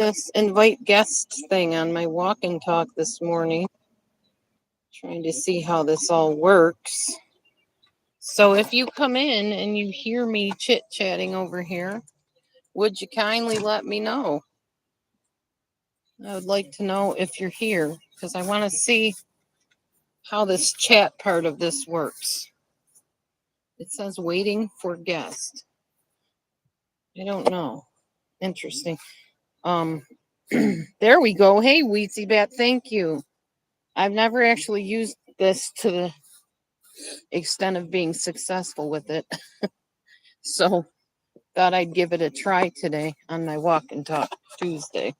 This invite guests thing on my walk and talk this morning, trying to see how this all works. So if you come in and you hear me chit chatting over here, would you kindly let me know? I would like to know if you're here because I want to see how this chat part of this works. It says waiting for guest. I don't know. Interesting. Um, there we go. Hey, Weezy Bat, thank you. I've never actually used this to the extent of being successful with it. So thought I'd give it a try today on my walk and talk Tuesday.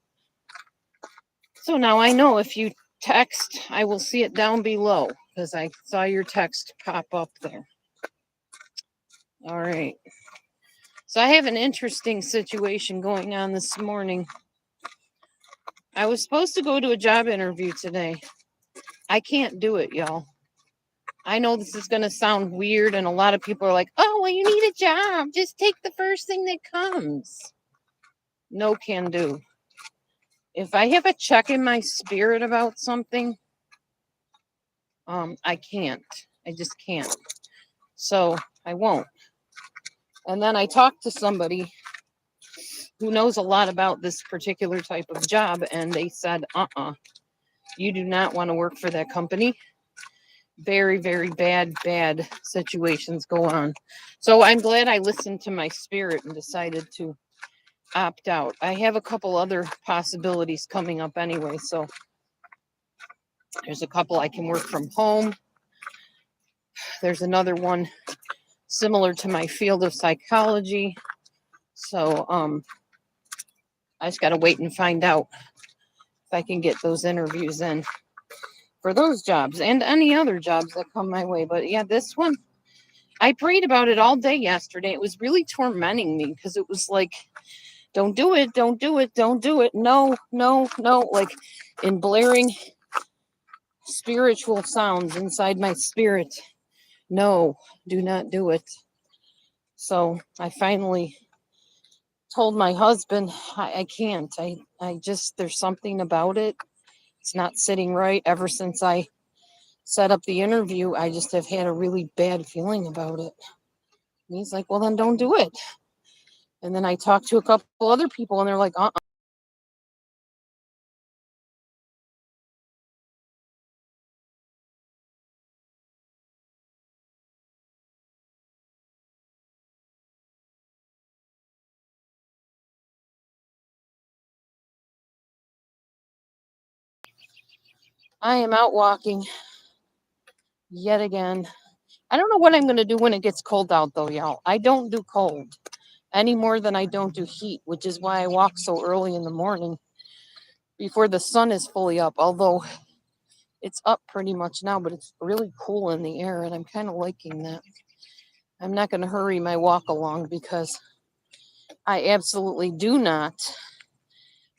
So now I know if you text, I will see it down below because I saw your text pop up there. All right. So I have an interesting situation going on this morning. I was supposed to go to a job interview today. I can't do it, y'all. I know this is going to sound weird, and a lot of people are like, oh, well, you need a job. Just take the first thing that comes. No can do. If I have a check in my spirit about something, I can't. I just can't. So I won't. And then I talked to somebody who knows a lot about this particular type of job, and they said, you do not want to work for that company. Very, very bad situations go on. So I'm glad I listened to my spirit and decided to opt out. I have a couple other possibilities coming up anyway. So there's a couple I can work from home. There's another one similar to my field of psychology. So I just got to wait and find out if I can get those interviews in for those jobs and any other jobs that come my way. But yeah, this one, I prayed about it all day yesterday. It was really tormenting me because it was like, don't do it, don't do it, don't do it. No, no, no. Like in blaring spiritual sounds inside my spirit. No, do not do it. So I finally told my husband, I can't. I just, there's something about it. It's not sitting right. Ever since I set up the interview, I just have had a really bad feeling about it. And he's like, well, then don't do it. And then I talked to a couple other people, and they're like, I am out walking yet again. I don't know what I'm going to do when it gets cold out, though, y'all. I don't do cold any more than I don't do heat, which is why I walk so early in the morning before the sun is fully up. Although it's up pretty much now, but it's really cool in the air, and I'm kind of liking that. I'm not going to hurry my walk along because I absolutely do not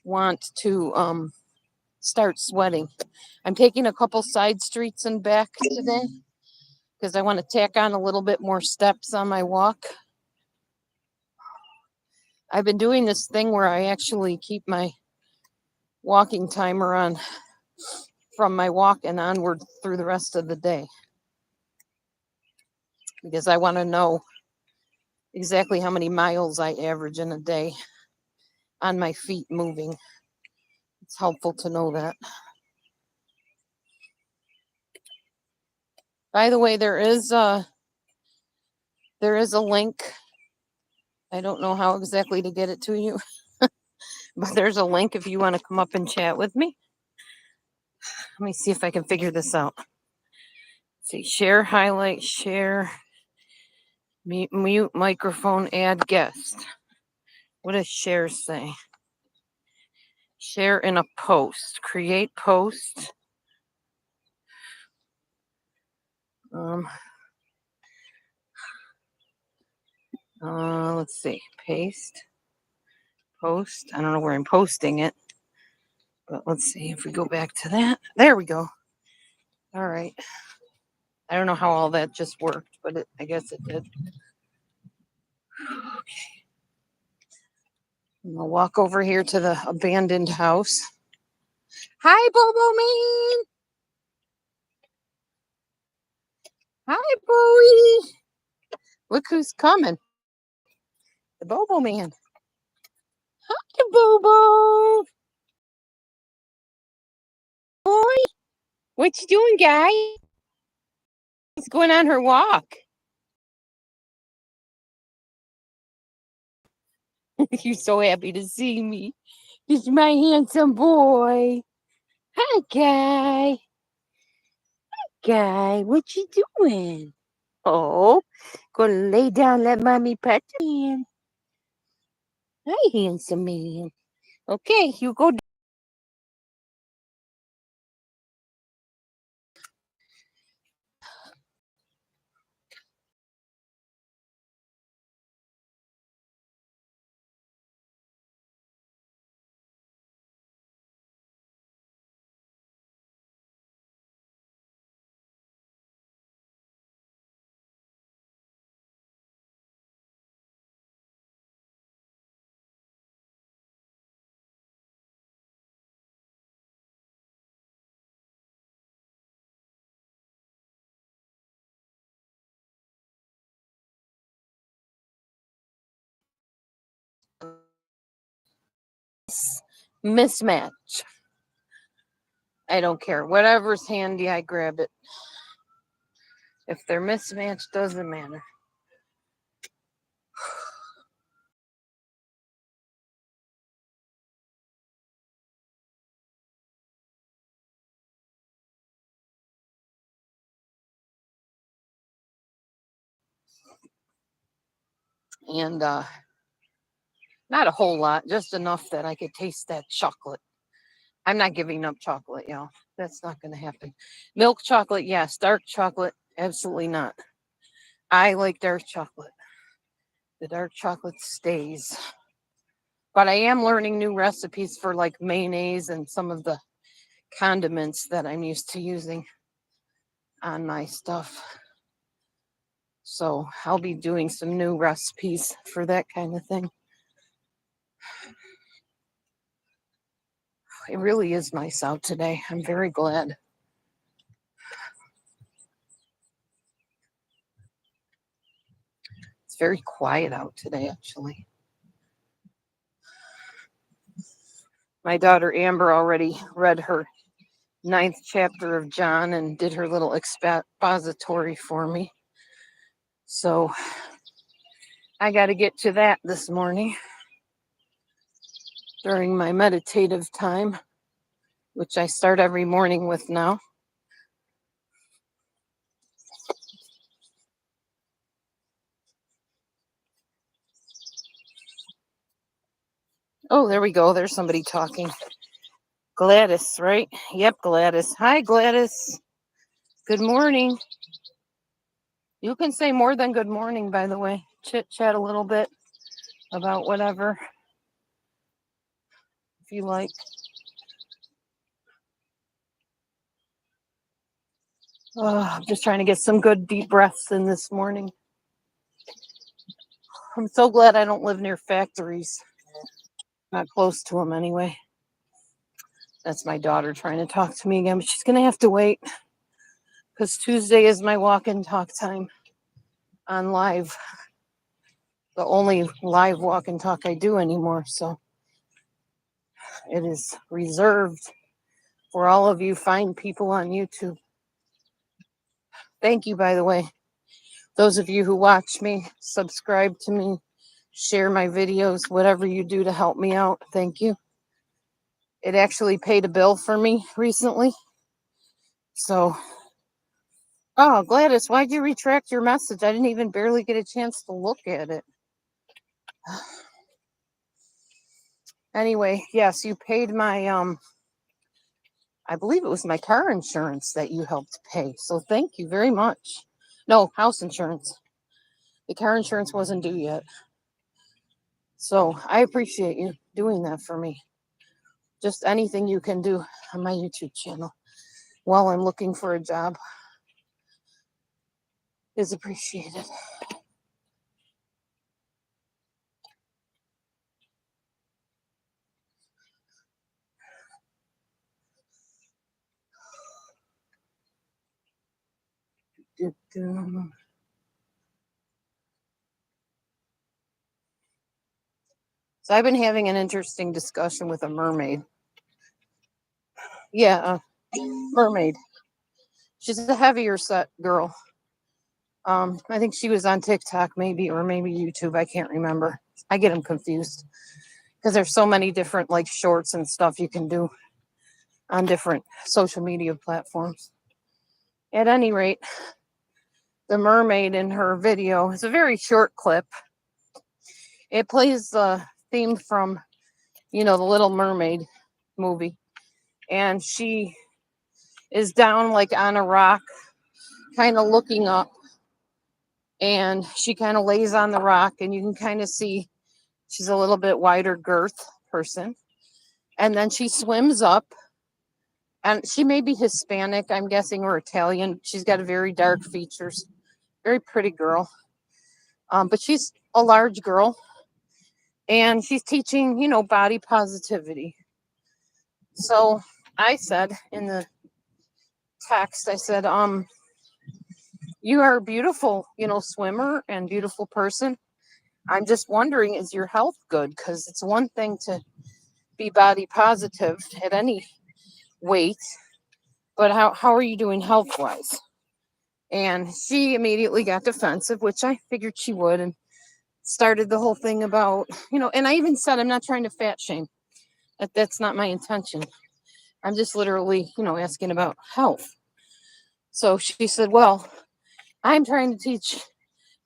want to start sweating. I'm taking a couple side streets and back today because I want to tack on a little bit more steps on my walk. I've been doing this thing where I actually keep my walking timer on from my walk and onward through the rest of the day because I want to know exactly how many miles I average in a day on my feet moving. It's helpful to know that. By the way, there is a link. I don't know how exactly to get it to you, but there's a link if you want to come up and chat with me. Let me see if I can figure this out. See, share, highlight, share, mute, microphone, add guest. What does share say? Share in a post, create post. Let's see, paste, post. I don't know where I'm posting it, but let's see if we go back to that. There we go. All right. I don't know how all that just worked, but I guess it did. Okay. I'll walk over here to the abandoned house. Hi, Bobo Man. Hi, Bowie. Look who's coming. The Bobo Man. Hi, Bobo. Boy, what you doing, guy? She's going on her walk. You're so happy to see me. He's my handsome boy. Hi, guy. Guy, what you doing? Oh, gonna lay down, let mommy pet you in. Hi, handsome man. Okay, you go. Mismatch. I don't care. Whatever's handy, I grab it. If they're mismatched, doesn't matter. And not a whole lot, just enough that I could taste that chocolate. I'm not giving up chocolate, y'all. That's not going to happen. Milk chocolate, yes. Dark chocolate, absolutely not. I like dark chocolate. The dark chocolate stays. But I am learning new recipes for like mayonnaise and some of the condiments that I'm used to using on my stuff. So I'll be doing some new recipes for that kind of thing. It really is nice out today. I'm very glad. It's very quiet out today, actually. My daughter Amber already read her 9th chapter of John and did her little expository for me. So I got to get to that this morning during my meditative time, which I start every morning with now. Oh, there we go. There's somebody talking. Gladys, right? Yep, Gladys. Hi, Gladys. Good morning. You can say more than good morning, by the way. Chit chat a little bit about whatever if you like. I'm just trying to get some good deep breaths in this morning. I'm so glad I don't live near factories. Not close to them anyway. That's my daughter trying to talk to me again, but she's going to have to wait because Tuesday is my walk and talk time on live. The only live walk and talk I do anymore. So it is reserved for all of you fine people on YouTube. Thank you, by the way. Those of you who watch me, subscribe to me, share my videos, whatever you do to help me out. Thank you. It actually paid a bill for me recently. So, oh, Gladys, why'd you retract your message? I didn't even barely get a chance to look at it. Anyway, yes, you paid my, I believe it was my car insurance that you helped pay. So thank you very much. No, house insurance. The car insurance wasn't due yet. So I appreciate you doing that for me. Just anything you can do on my YouTube channel while I'm looking for a job is appreciated. So I've been having an interesting discussion with a mermaid. Yeah, mermaid. She's a heavier set girl. I think she was on TikTok maybe, or maybe YouTube. I can't remember. I get them confused because there's so many different like shorts and stuff you can do on different social media platforms. At any rate, the mermaid in her video is a very short clip. It plays the theme from, the Little Mermaid movie. And she is down like on a rock, kind of looking up. And she kind of lays on the rock, and you can kind of see she's a little bit wider girth person. And then she swims up, and she may be Hispanic, I'm guessing, or Italian. She's got very dark features, very pretty girl. But she's a large girl, and she's teaching, body positivity. So I said in the text, I said, you are a beautiful, swimmer and beautiful person. I'm just wondering, is your health good? Because it's one thing to be body positive at any weight, but how are you doing health wise? And she immediately got defensive, which I figured she would, and started the whole thing about, and I even said, I'm not trying to fat shame. That's not my intention. I'm just literally, asking about health. So she said, well, I'm trying to teach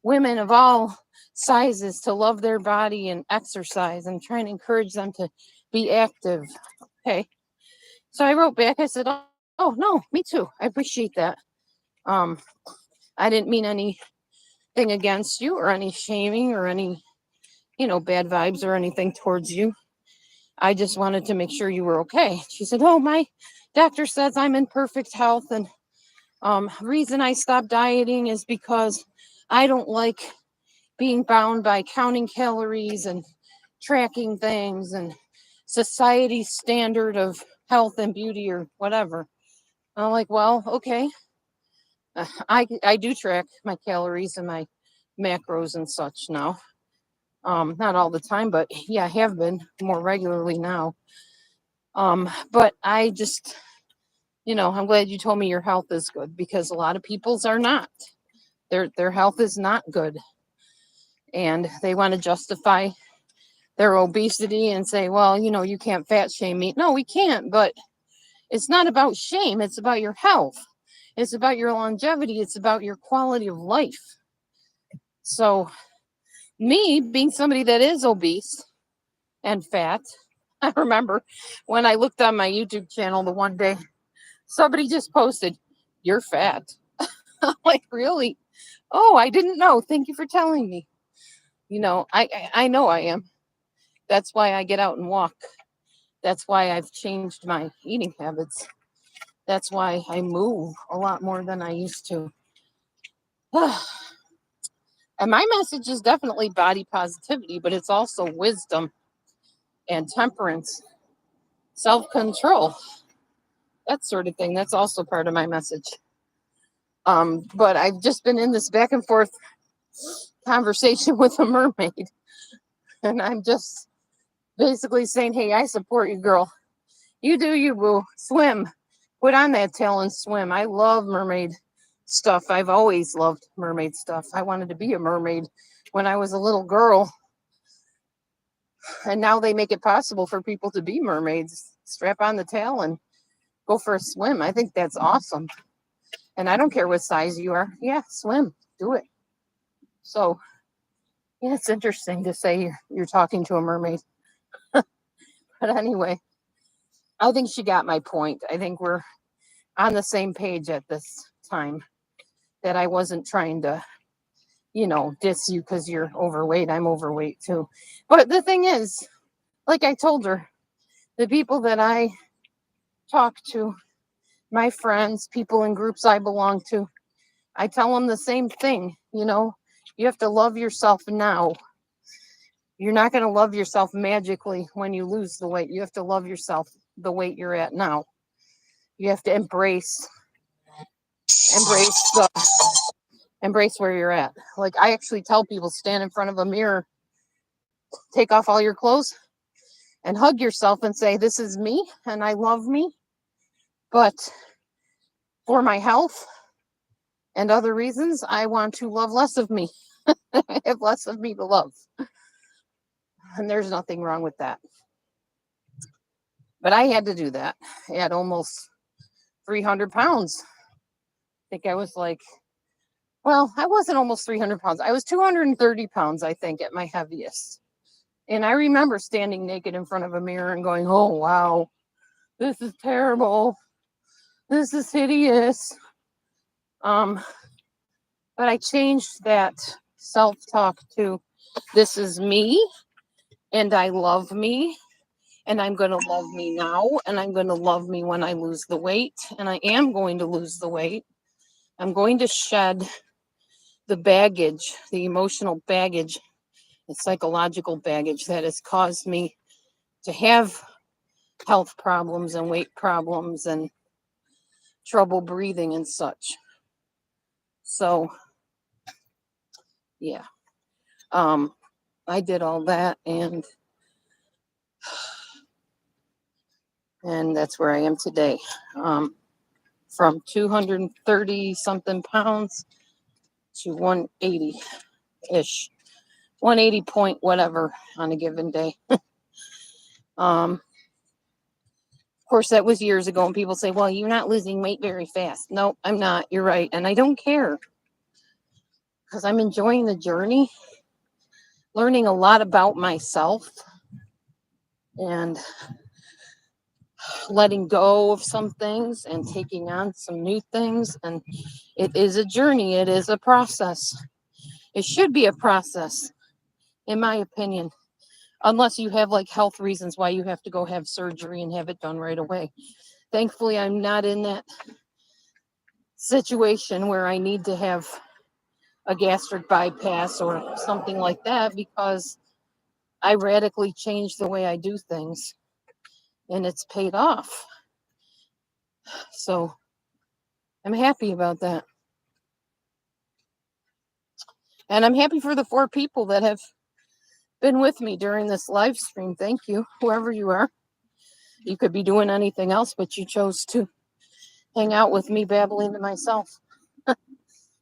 women of all sizes to love their body and exercise and trying to encourage them to be active. Okay. So I wrote back, I said, oh no, me too. I appreciate that. I didn't mean anything against you or any shaming or any, bad vibes or anything towards you. I just wanted to make sure you were okay. She said, oh, my doctor says I'm in perfect health. And reason I stopped dieting is because I don't like being bound by counting calories and tracking things and society's standard of health and beauty or whatever. I'm like, well, okay. I do track my calories and my macros and such now. Not all the time, but yeah, I have been more regularly now. But I just, I'm glad you told me your health is good, because a lot of people's are not. Their health is not good. And they want to justify their obesity and say, well, you can't fat shame me. No, we can't, but it's not about shame. It's about your health. It's about your longevity. It's about your quality of life. So me being somebody that is obese and fat, I remember when I looked on my YouTube channel the one day, somebody just posted, you're fat. I'm like, really? Oh, I didn't know. Thank you for telling me. I know I am. That's why I get out and walk. That's why I've changed my eating habits. That's why I move a lot more than I used to. And my message is definitely body positivity, but it's also wisdom and temperance, self-control, that sort of thing. That's also part of my message. But I've just been in this back and forth conversation with a mermaid, and I'm just basically saying, hey, I support you, girl. You do you, boo. Swim. Put on that tail and swim. I love mermaid stuff. I've always loved mermaid stuff. I wanted to be a mermaid when I was a little girl. And now they make it possible for people to be mermaids. Strap on the tail and go for a swim. I think that's awesome. And I don't care what size you are. Yeah, swim. Do it. So, yeah, it's interesting to say you're talking to a mermaid. But anyway, I think she got my point. I think we're on the same page at this time, that I wasn't trying to, diss you because you're overweight. I'm overweight too. But the thing is, like I told her, the people that I talk to, my friends, people in groups I belong to, I tell them the same thing. You have to love yourself now. You're not going to love yourself magically when you lose the weight. You have to love yourself the weight you're at now. You have to embrace the Embrace where you're at. Like, I actually tell people, stand in front of a mirror, take off all your clothes, and hug yourself and say, this is me and I love me. But for my health and other reasons, I want to love less of me. I have less of me to love. And there's nothing wrong with that. But I had to do that at almost 300 pounds. I think I was like, well, I wasn't almost 300 pounds. I was 230 pounds, I think, at my heaviest. And I remember standing naked in front of a mirror and going, oh, wow, this is terrible. This is hideous. But I changed that self-talk to, this is me, and I love me, and I'm going to love me now, and I'm going to love me when I lose the weight, and I am going to lose the weight. I'm going to shed the baggage, the emotional baggage, the psychological baggage that has caused me to have health problems and weight problems and trouble breathing and such. So, yeah. I did all that, and that's where I am today. From 230 something pounds to 180 ish, 180 point whatever on a given day. Of course, that was years ago, and people say, well, you're not losing weight very fast. No, I'm not. You're right. And I don't care, because I'm enjoying the journey, learning a lot about myself, and letting go of some things and taking on some new things. And it is a journey. It is a process. It should be a process, in my opinion, unless you have like health reasons why you have to go have surgery and have it done right away. Thankfully, I'm not in that situation where I need to have a gastric bypass or something like that, because I radically changed the way I do things, and it's paid off. So I'm happy about that. And I'm happy for the 4 people that have been with me during this live stream. Thank you, whoever you are. You could be doing anything else, but you chose to hang out with me babbling to myself.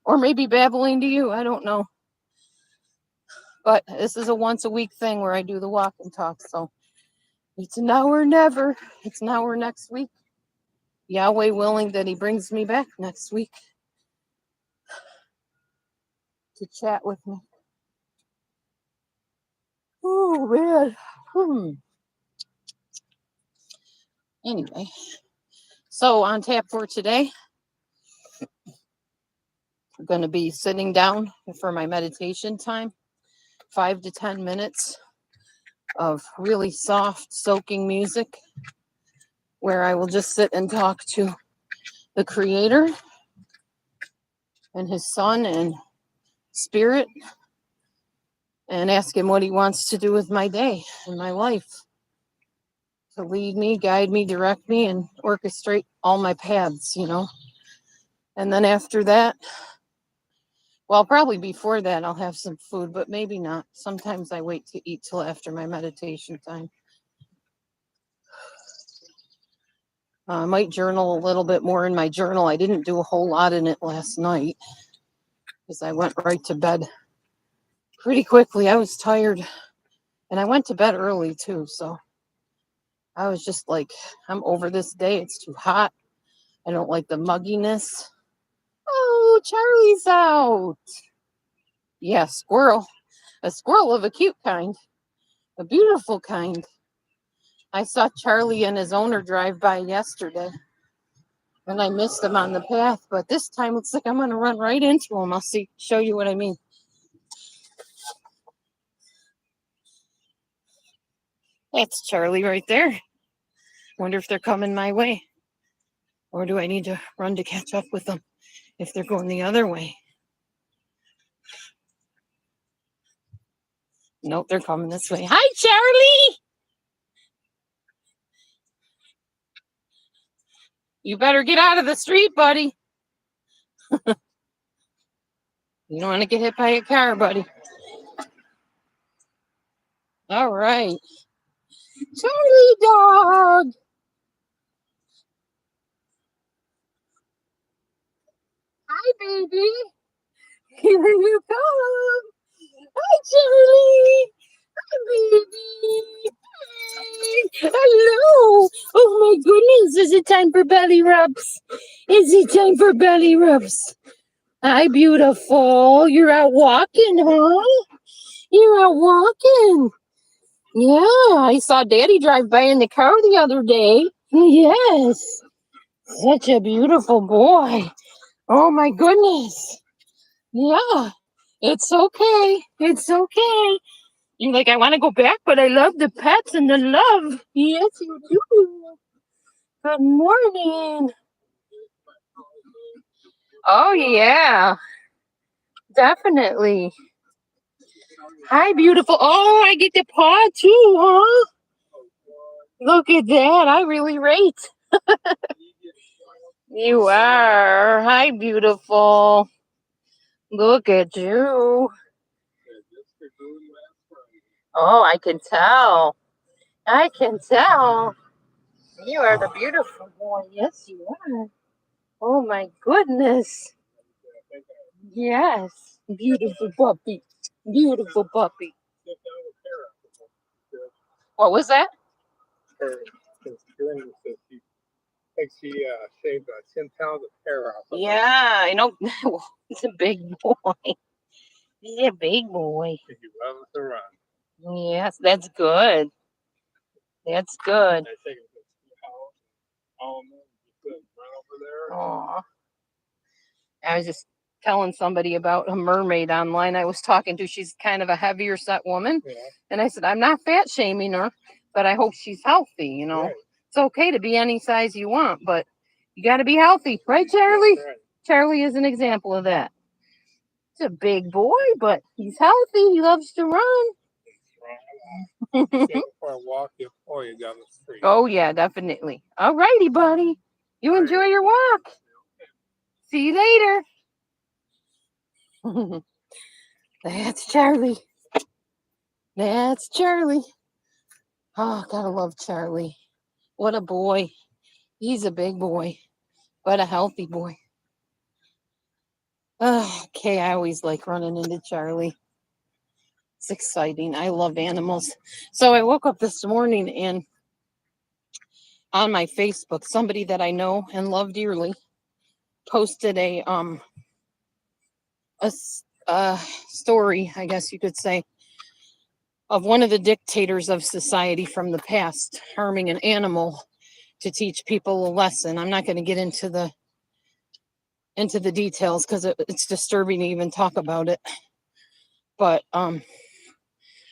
Or maybe babbling to you, I don't know. But this is a once a week thing where I do the walk and talk. So it's now or never. It's now or next week. Yahweh willing that he brings me back next week to chat with me. Oh, man. Anyway, so on tap for today, I'm going to be sitting down for my meditation time, 5 to 10 minutes of really soft, soaking music, where I will just sit and talk to the Creator and his Son and Spirit, and ask him what he wants to do with my day and my life, to lead me, guide me, direct me, and orchestrate all my paths, And then after that, well, probably before that, I'll have some food, but maybe not. Sometimes I wait to eat till after my meditation time. I might journal a little bit more in my journal. I didn't do a whole lot in it last night because I went right to bed pretty quickly. I was tired, and I went to bed early too. So I was just like, I'm over this day. It's too hot. I don't like the mugginess. Oh, Charlie's out. Yeah, squirrel. A squirrel of a cute kind. A beautiful kind. I saw Charlie and his owner drive by yesterday, and I missed him on the path. But this time, looks like I'm going to run right into him. I'll show you what I mean. That's Charlie right there. Wonder if they're coming my way. Or do I need to run to catch up with them if they're going the other way? Nope, they're coming this way. Hi, Charlie! You better get out of the street, buddy. You don't want to get hit by a car, buddy. All right. Charlie dog. Hi, baby. Here you come. Hi, Charlie. Hi, baby. Hi. Hello. Oh, my goodness. Is it time for belly rubs? Is it time for belly rubs? Hi, beautiful. You're out walking, huh? You're out walking. Yeah, I saw Daddy drive by in the car the other day. Yes. Such a beautiful boy. Oh my goodness. Yeah. It's okay. It's okay. You're like, I want to go back, but I love the pets and the love. Yes, you do. Good morning. Oh, yeah. Definitely. Hi, beautiful. Oh, I get to paw too, huh? Look at that. I really rate. You are. Hi, beautiful. Look at you. Oh, I can tell. I can tell. You are the beautiful boy. Yes, you are. Oh, my goodness. Yes. Beautiful puppy. Beautiful puppy. What was that? She shaved 10 pounds of hair off. Yeah, I know. He's a big boy. He's a big boy. He loves to run. Yes, that's good. That's good. I take him to the house, run over there. Aw. I was just telling somebody about a mermaid online I was talking to. She's kind of a heavier set woman. Yeah. And I said, I'm not fat shaming her, but I hope she's healthy, you know. Right. It's okay to be any size you want, but you got to be healthy. Right, Charlie? Right. Charlie is an example of that. He's a big boy, but he's healthy. He loves to run. Before I walk you down the street. Oh, yeah, definitely. All righty, buddy. You enjoy your walk. See you later. That's Charlie. That's Charlie. Oh, gotta love Charlie. What a boy. He's a big boy, but a healthy boy. Okay, I always like running into Charlie. It's exciting. I love animals. So I woke up this morning and on my Facebook, somebody that I know and love dearly posted a story, I guess you could say, of one of the dictators of society from the past harming an animal to teach people a lesson. I'm not going to get into the details because it's disturbing to even talk about it. But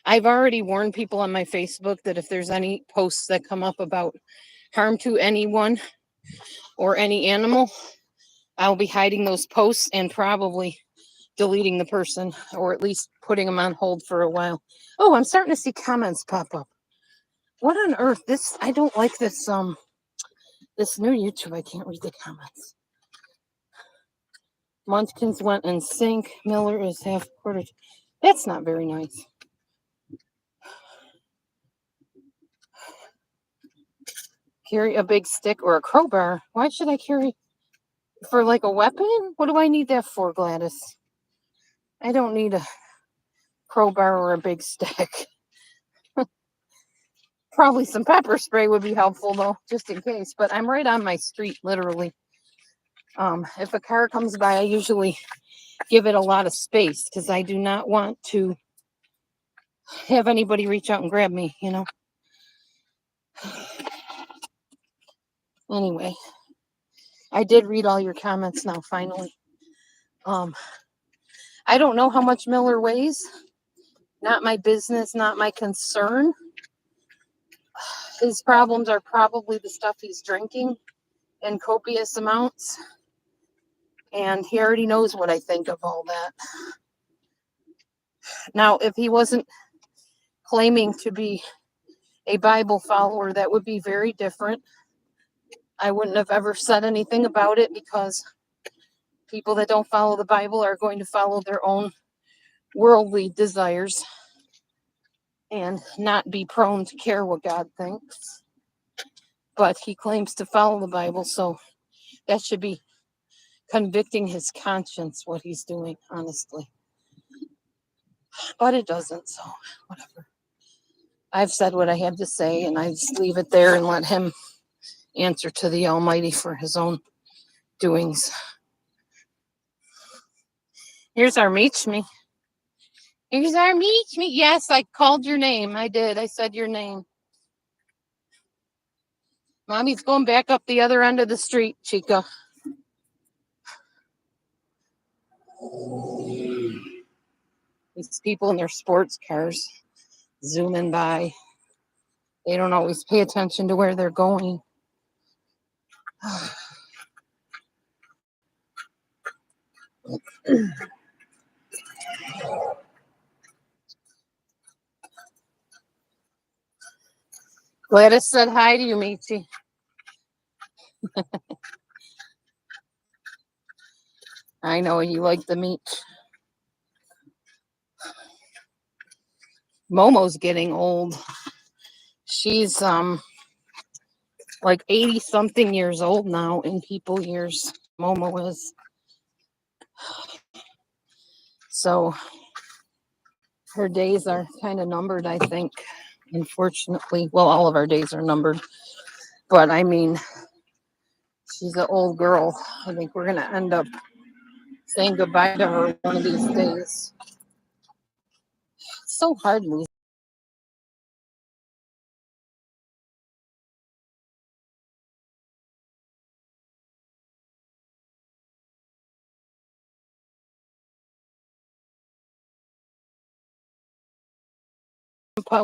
I've already warned people on my Facebook that if there's any posts that come up about harm to anyone or any animal, I'll be hiding those posts and probably deleting the person or at least putting them on hold for a while. Oh, I'm starting to see comments pop up. What on earth? I don't like this this new YouTube. I can't read the comments. Munchkins went in sync. Miller is half quarter. That's not very nice. Carry a big stick or a crowbar. Why should I carry for like a weapon? What do I need that for, Gladys? I don't need a crowbar or a big stick. Probably some pepper spray would be helpful though, just in case. But I'm right on my street, literally. If a car comes by, I usually give it a lot of space because I do not want to have anybody reach out and grab me, you know. Anyway, I did read all your comments now, finally. I don't know how much Miller weighs. Not my business, not my concern. His problems are probably the stuff he's drinking in copious amounts. And he already knows what I think of all that. Now, if he wasn't claiming to be a Bible follower, that would be very different. I wouldn't have ever said anything about it because People that don't follow the Bible are going to follow their own worldly desires and not be prone to care what God thinks. But he claims to follow the Bible, so that should be convicting his conscience what he's doing, honestly. But it doesn't, so whatever. I've said what I had to say, and I just leave it there and let him answer to the Almighty for his own doings. Here's our meet me. Here's our meet me. Yes, I called your name. I did. I said your name. Mommy's going back up the other end of the street, Chica. These people in their sports cars zooming by. They don't always pay attention to where they're going. Gladys said hi to you, Michi. I know you like the meat. Momo's getting old. She's like 80 something years old now in people years. Momo is. So her days are kind of numbered, I think. Unfortunately, well, all of our days are numbered. But I mean, she's an old girl. I think we're gonna end up saying goodbye to her one of these days. It's so hard, Lisa.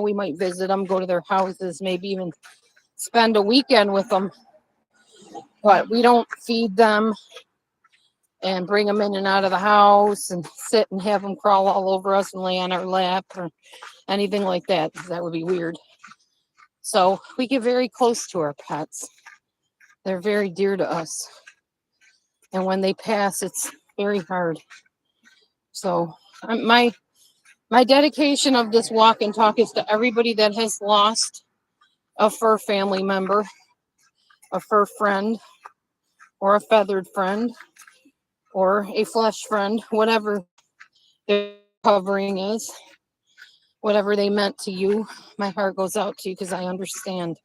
We might visit them, go to their houses, maybe even spend a weekend with them. But we don't feed them and bring them in and out of the house and sit and have them crawl all over us and lay on our lap or anything like that. That would be weird. So we get very close to our pets. They're very dear to us. And when they pass, it's very hard. So my dedication of this walk and talk is to everybody that has lost a fur family member, a fur friend, or a feathered friend, or a flesh friend, whatever their covering is, whatever they meant to you. My heart goes out to you because I understand.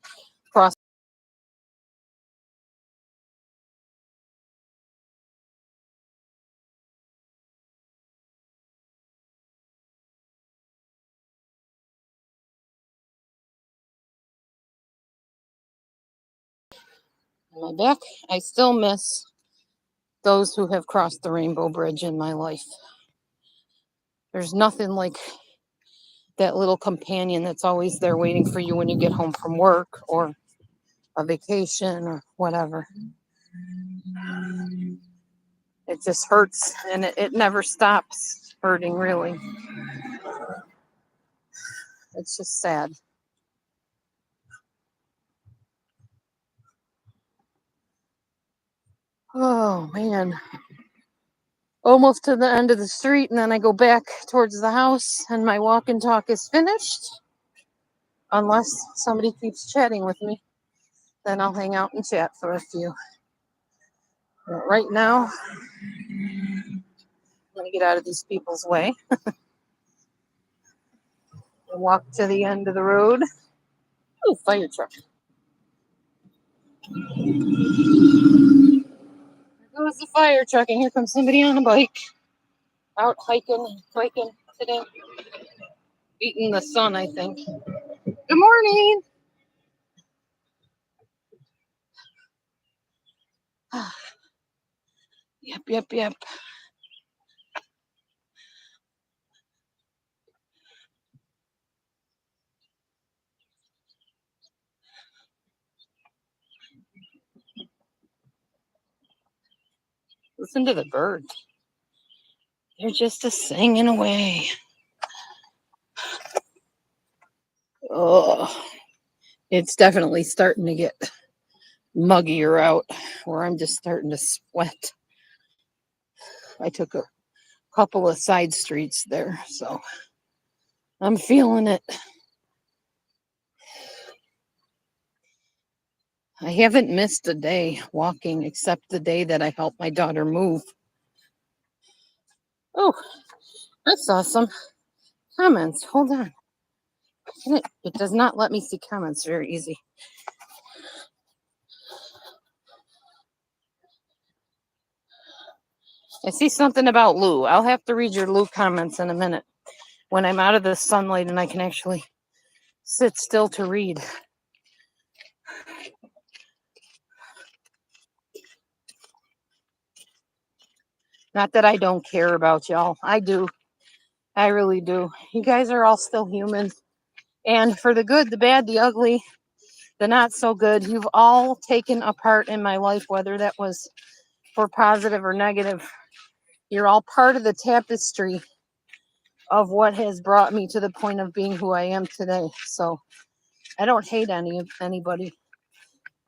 My back, I still miss those who have crossed the Rainbow Bridge in my life. There's nothing like that little companion that's always there waiting for you when you get home from work or a vacation or whatever. It just hurts, and it never stops hurting, really. It's just sad. Oh, man. Almost to the end of the street, and then I go back towards the house, and my walk and talk is finished. Unless somebody keeps chatting with me, then I'll hang out and chat for a few. But right now, I'm going to get out of these people's way. Walk to the end of the road. Oh, fire truck. There goes the fire truck, and here comes somebody on a bike. Out hiking, biking today. Beating the sun, I think. Good morning. Yep. Listen to the birds. They're just a singing away. Oh, it's definitely starting to get muggier out where I'm just starting to sweat. I took a couple of side streets there, so I'm feeling it. I haven't missed a day walking except the day that I helped my daughter move. Oh, I saw some comments. Hold on. It does not let me see comments very easy. I see something about Lou. I'll have to read your Lou comments in a minute when I'm out of the sunlight and I can actually sit still to read. Not that I don't care about y'all. I do. I really do. You guys are all still human. And for the good, the bad, the ugly, the not so good, you've all taken a part in my life, whether that was for positive or negative. You're all part of the tapestry of what has brought me to the point of being who I am today. So I don't hate anybody.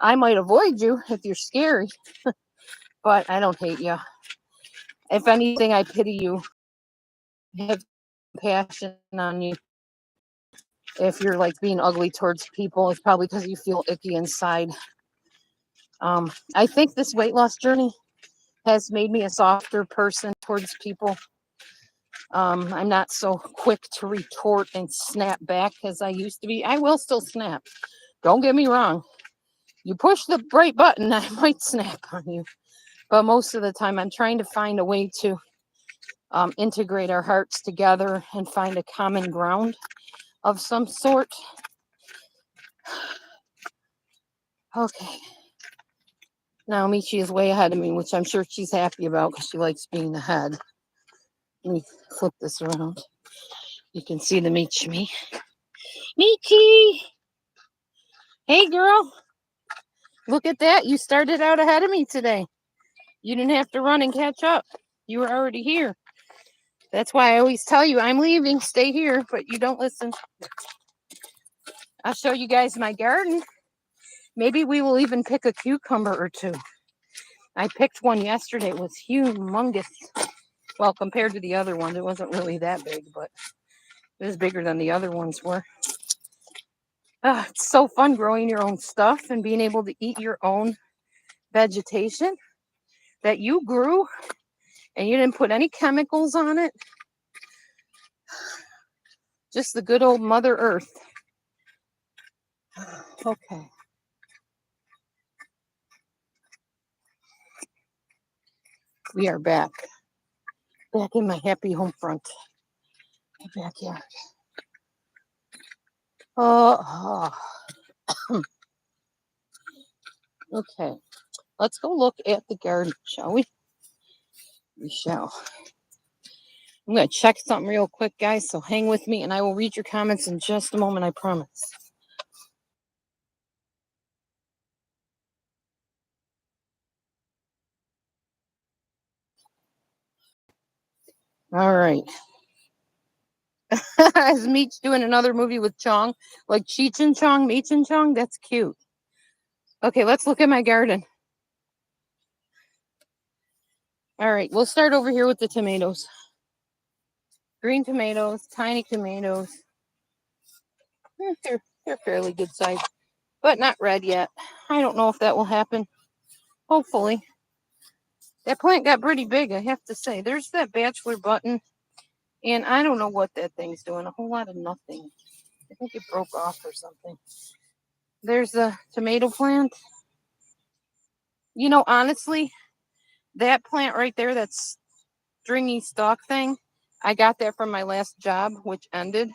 I might avoid you if you're scary, but I don't hate you. If anything, I pity you. I have compassion on you. If you're like being ugly towards people, it's probably because you feel icky inside. I think this weight loss journey has made me a softer person towards people. I'm not so quick to retort and snap back as I used to be. I will still snap. Don't get me wrong. You push the right button, I might snap on you. But most of the time, I'm trying to find a way to integrate our hearts together and find a common ground of some sort. Okay. Now Michi is way ahead of me, which I'm sure she's happy about because she likes being ahead. Let me flip this around. You can see the Michi. Michi! Hey, girl. Look at that. You started out ahead of me today. You didn't have to run and catch up. You were already here. That's why I always tell you, I'm leaving. Stay here, but you don't listen. I'll show you guys my garden. Maybe we will even pick a cucumber or two. I picked one yesterday. It was humongous. Well, compared to the other ones, it wasn't really that big, but it was bigger than the other ones were. It's so fun growing your own stuff and being able to eat your own vegetation that you grew and you didn't put any chemicals on it. Just the good old Mother Earth. Okay. We are back. Back in my happy home front. My backyard. Okay. Let's go look at the garden, shall we? We shall. I'm going to check something real quick, guys, so hang with me, and I will read your comments in just a moment, I promise. All right. Is Meech doing another movie with Chong? Like Cheech and Chong, Meech and Chong? That's cute. Okay, let's look at my garden. All right, we'll start over here with the tomatoes. Green tomatoes, tiny tomatoes. They're fairly good size, but not red yet. I don't know if that will happen. Hopefully. That plant got pretty big, I have to say. There's that bachelor button, and I don't know what that thing's doing. A whole lot of nothing. I think it broke off or something. There's the tomato plant. You know, honestly, that plant right there, that stringy stalk thing, I got that from my last job, which ended.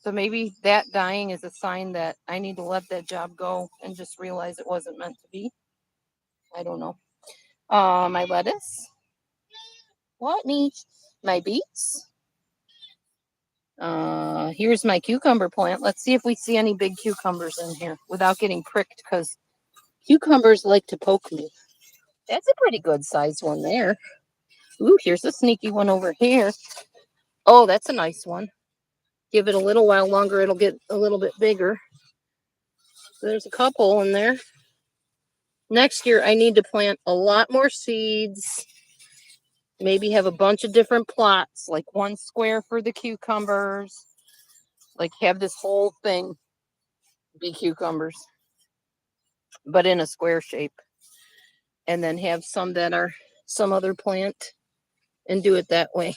So maybe that dying is a sign that I need to let that job go and just realize it wasn't meant to be. I don't know. My lettuce. What needs? My beets. Here's my cucumber plant. Let's see if we see any big cucumbers in here without getting pricked, because cucumbers like to poke me. That's a pretty good sized one there. Ooh, here's a sneaky one over here. Oh, that's a nice one. Give it a little while longer, it'll get a little bit bigger. There's a couple in there. Next year, I need to plant a lot more seeds Maybe have a bunch of different plots, like one square for the cucumbers. Like have this whole thing be cucumbers, but in a square shape. And then have some that are some other plant and do it that way.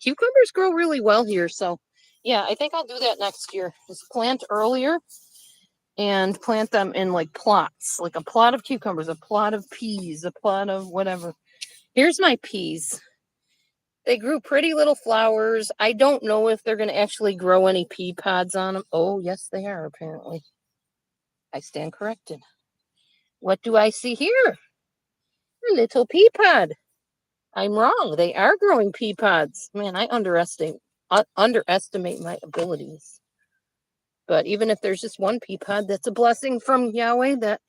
Cucumbers grow really well here. So yeah, I think I'll do that next year. Just plant earlier and plant them in like plots, like a plot of cucumbers, a plot of peas, a plot of whatever. Here's my peas. They grew pretty little flowers. I don't know if they're going to actually grow any pea pods on them. Oh, yes, they are, apparently. I stand corrected. What do I see here? A little pea pod. I'm wrong. They are growing pea pods. Man, I underestimate my abilities. But even if there's just one pea pod, that's a blessing from Yahweh that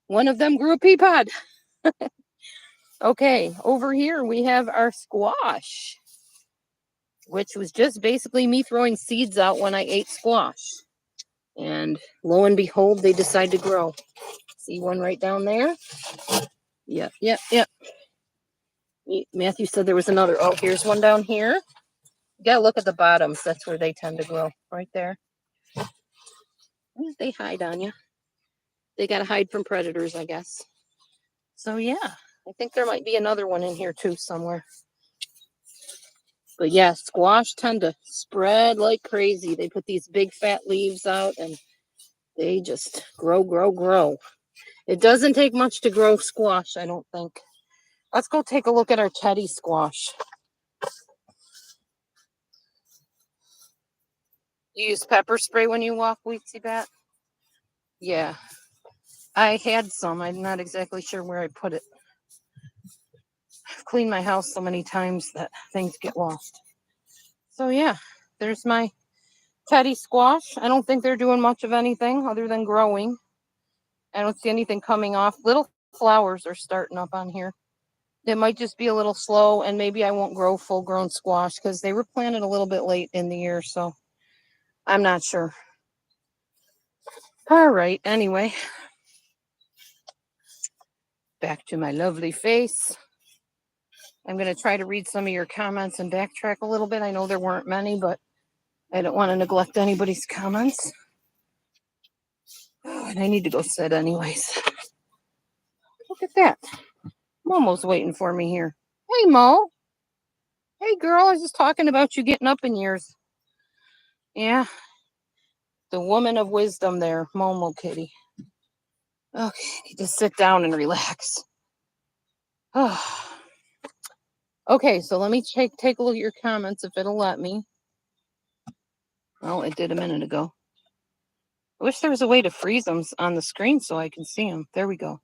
one of them grew a pea pod. Okay, over here we have our squash, which was just basically me throwing seeds out when I ate squash. And lo and behold, they decide to grow. See one right down there? Yep. Matthew said there was another. Oh, here's one down here. You gotta look at the bottoms. That's where they tend to grow, right there. They hide on you. They gotta hide from predators, I guess. So yeah, I think there might be another one in here too somewhere. But yeah, squash tend to spread like crazy. They put these big fat leaves out and they just grow. It doesn't take much to grow squash, I don't think. Let's go take a look at our teddy squash. You use pepper spray when you walk, Weedsy Bat? Yeah. I had some. I'm not exactly sure where I put it. I've cleaned my house so many times that things get lost. So yeah, there's my teddy squash. I don't think they're doing much of anything other than growing. I don't see anything coming off. Little flowers are starting up on here. It might just be a little slow, and maybe I won't grow full-grown squash because they were planted a little bit late in the year, so I'm not sure. All right, anyway. Back to my lovely face. I'm going to try to read some of your comments and backtrack a little bit. I know there weren't many, but I don't want to neglect anybody's comments. Oh, and I need to go sit anyways. Look at that. Momo's waiting for me here. Hey, Mo. Hey, girl. I was just talking about you getting up in years. Yeah. The woman of wisdom there, Momo Kitty. Okay, need to sit down and relax. Oh. Okay, so let me take a look at your comments if it'll let me. Well, it did a minute ago. I wish there was a way to freeze them on the screen so I can see them. There we go.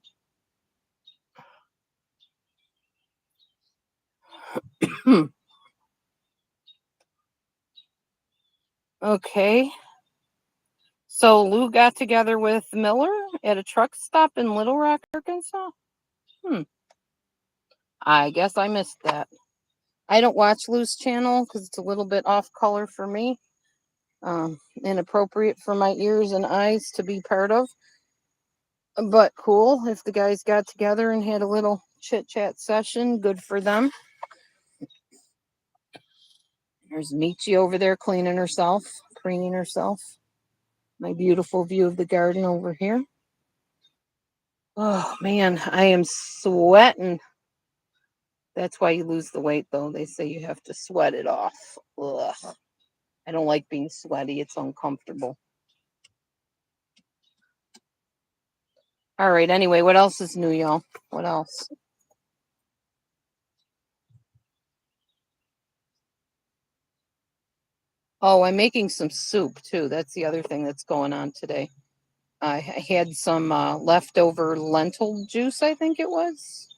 Okay. So Lou got together with Miller at a truck stop in Little Rock, Arkansas. I guess I missed that. I don't watch Lou's channel because it's a little bit off color for me. Inappropriate for my ears and eyes to be part of. But cool, if the guys got together and had a little chit-chat session, good for them. There's Michi over there cleaning herself, preening herself. My beautiful view of the garden over here. Oh, man, I am sweating. That's why you lose the weight, though. They say you have to sweat it off. Ugh. I don't like being sweaty. It's uncomfortable. All right, anyway, what else is new, y'all? What else? Oh, I'm making some soup, too. That's the other thing that's going on today. I had some leftover lentil juice, I think it was.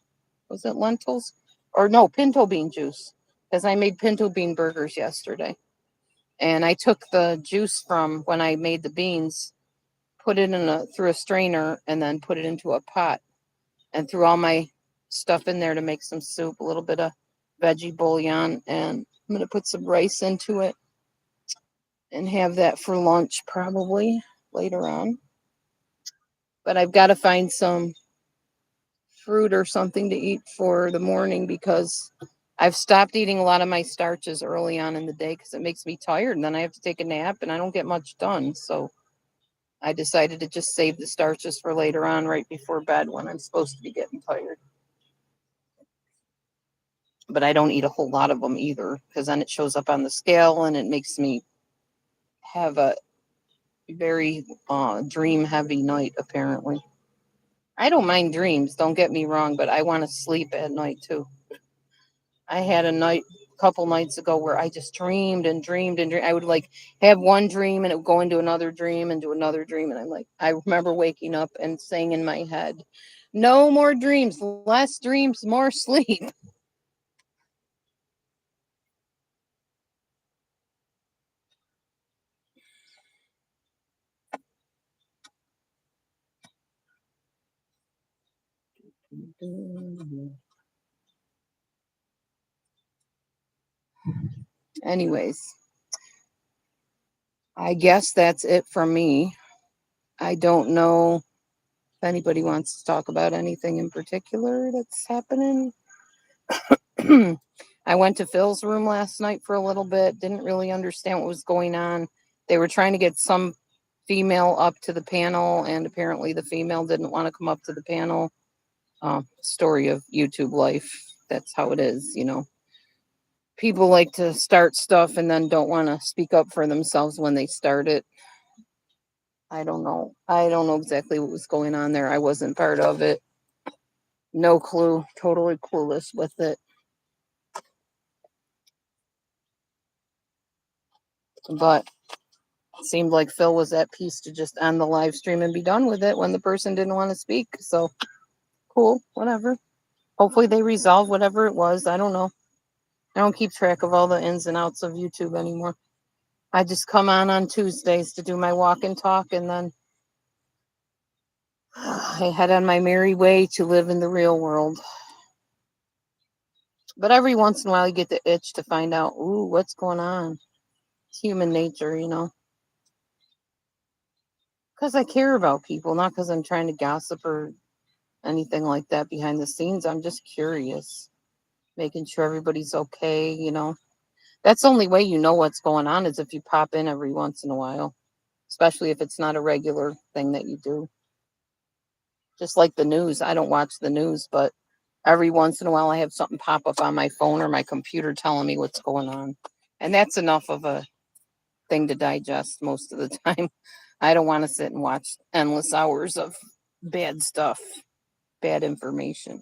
Was it lentils? Or no, pinto bean juice. Because I made pinto bean burgers yesterday. And I took the juice from when I made the beans, put it through a strainer, and then put it into a pot. And threw all my stuff in there to make some soup, a little bit of veggie bouillon. And I'm going to put some rice into it and have that for lunch probably later on. But I've got to find some fruit or something to eat for the morning because I've stopped eating a lot of my starches early on in the day because it makes me tired, and then I have to take a nap and I don't get much done. So I decided to just save the starches for later on, right before bed when I'm supposed to be getting tired. But I don't eat a whole lot of them either because then it shows up on the scale and it makes me have a very dream heavy night, apparently. I don't mind dreams, don't get me wrong, but I want to sleep at night too. I had a couple nights ago where I just dreamed and dreamed and dreamed. I would like have one dream and it would go into another dream and do another dream. And I remember waking up and saying in my head, no more dreams, less dreams, more sleep. Anyways, I guess that's it from me. I don't know if anybody wants to talk about anything in particular that's happening. I went to Phil's room last night for a little bit, didn't really understand what was going on. They were trying to get some female up to the panel, and apparently the female didn't want to come up to the panel. Story of YouTube life. That's how it is, you know. People like to start stuff and then don't want to speak up for themselves when they start it. I don't know. I don't know exactly what was going on there. I wasn't part of it. No clue. Totally clueless with it. But it seemed like Phil was at peace to just end the live stream and be done with it when the person didn't want to speak. So cool, whatever. Hopefully they resolve whatever it was. I don't know. I don't keep track of all the ins and outs of YouTube anymore. I just come on Tuesdays to do my walk and talk, and then I head on my merry way to live in the real world. But every once in a while, you get the itch to find out, ooh, what's going on. It's human nature, you know. Because I care about people, not because I'm trying to gossip or anything like that behind the scenes. I'm just curious, making sure everybody's okay, you know. That's the only way you know what's going on is if you pop in every once in a while, especially if it's not a regular thing that you do. Just like the news. I don't watch the news, but every once in a while I have something pop up on my phone or my computer telling me what's going on. And that's enough of a thing to digest most of the time. I don't want to sit and watch endless hours of bad stuff, bad information.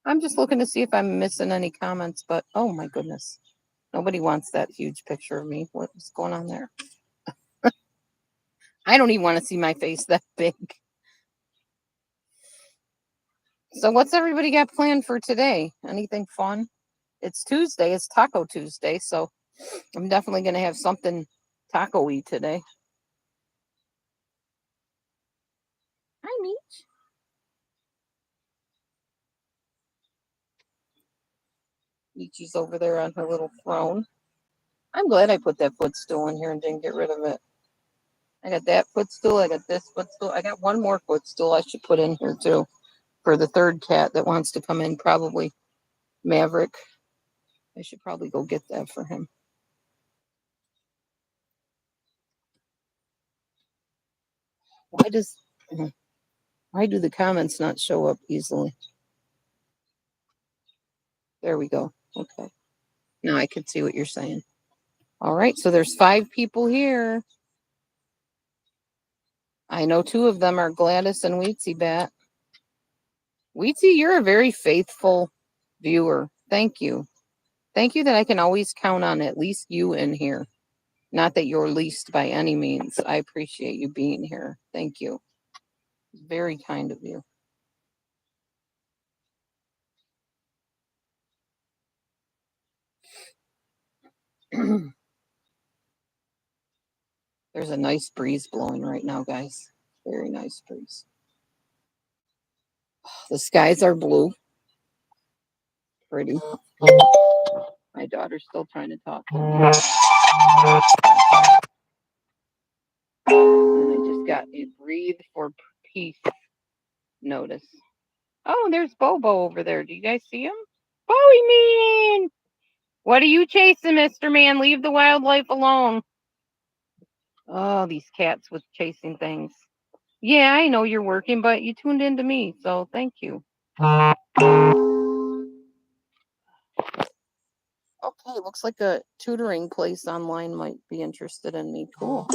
I'm just looking to see if I'm missing any comments, but oh my goodness. Nobody wants that huge picture of me. What's going on there? I don't even want to see my face that big. So, what's everybody got planned for today? Anything fun? It's Tuesday. It's Taco Tuesday. So, I'm definitely going to have something taco-y today. Hi, Meech. Meechie's over there on her little throne. I'm glad I put that footstool in here and didn't get rid of it. I got that footstool. I got this footstool. I got one more footstool I should put in here too for the third cat that wants to come in, probably Maverick. I should probably go get that for him. Why do the comments not show up easily? There we go. Okay. Now I can see what you're saying. All right, so there's 5 people here. I know 2 of them are Gladys and Weetsy Bat. Weetsy, you're a very faithful viewer. Thank you. Thank you that I can always count on at least you in here. Not that you're least by any means. I appreciate you being here. Thank you. Very kind of you. There's a nice breeze blowing right now, guys. Very nice breeze. The skies are blue. Pretty. My daughter's still trying to talk. And I just got a breathe for peace notice. Oh, there's Bobo over there. Do you guys see him? Bowie man! What are you chasing, Mr. Man? Leave the wildlife alone. Oh, these cats with chasing things. Yeah, I know you're working, but you tuned into me, so thank you. Okay, looks like a tutoring place online might be interested in me. Cool.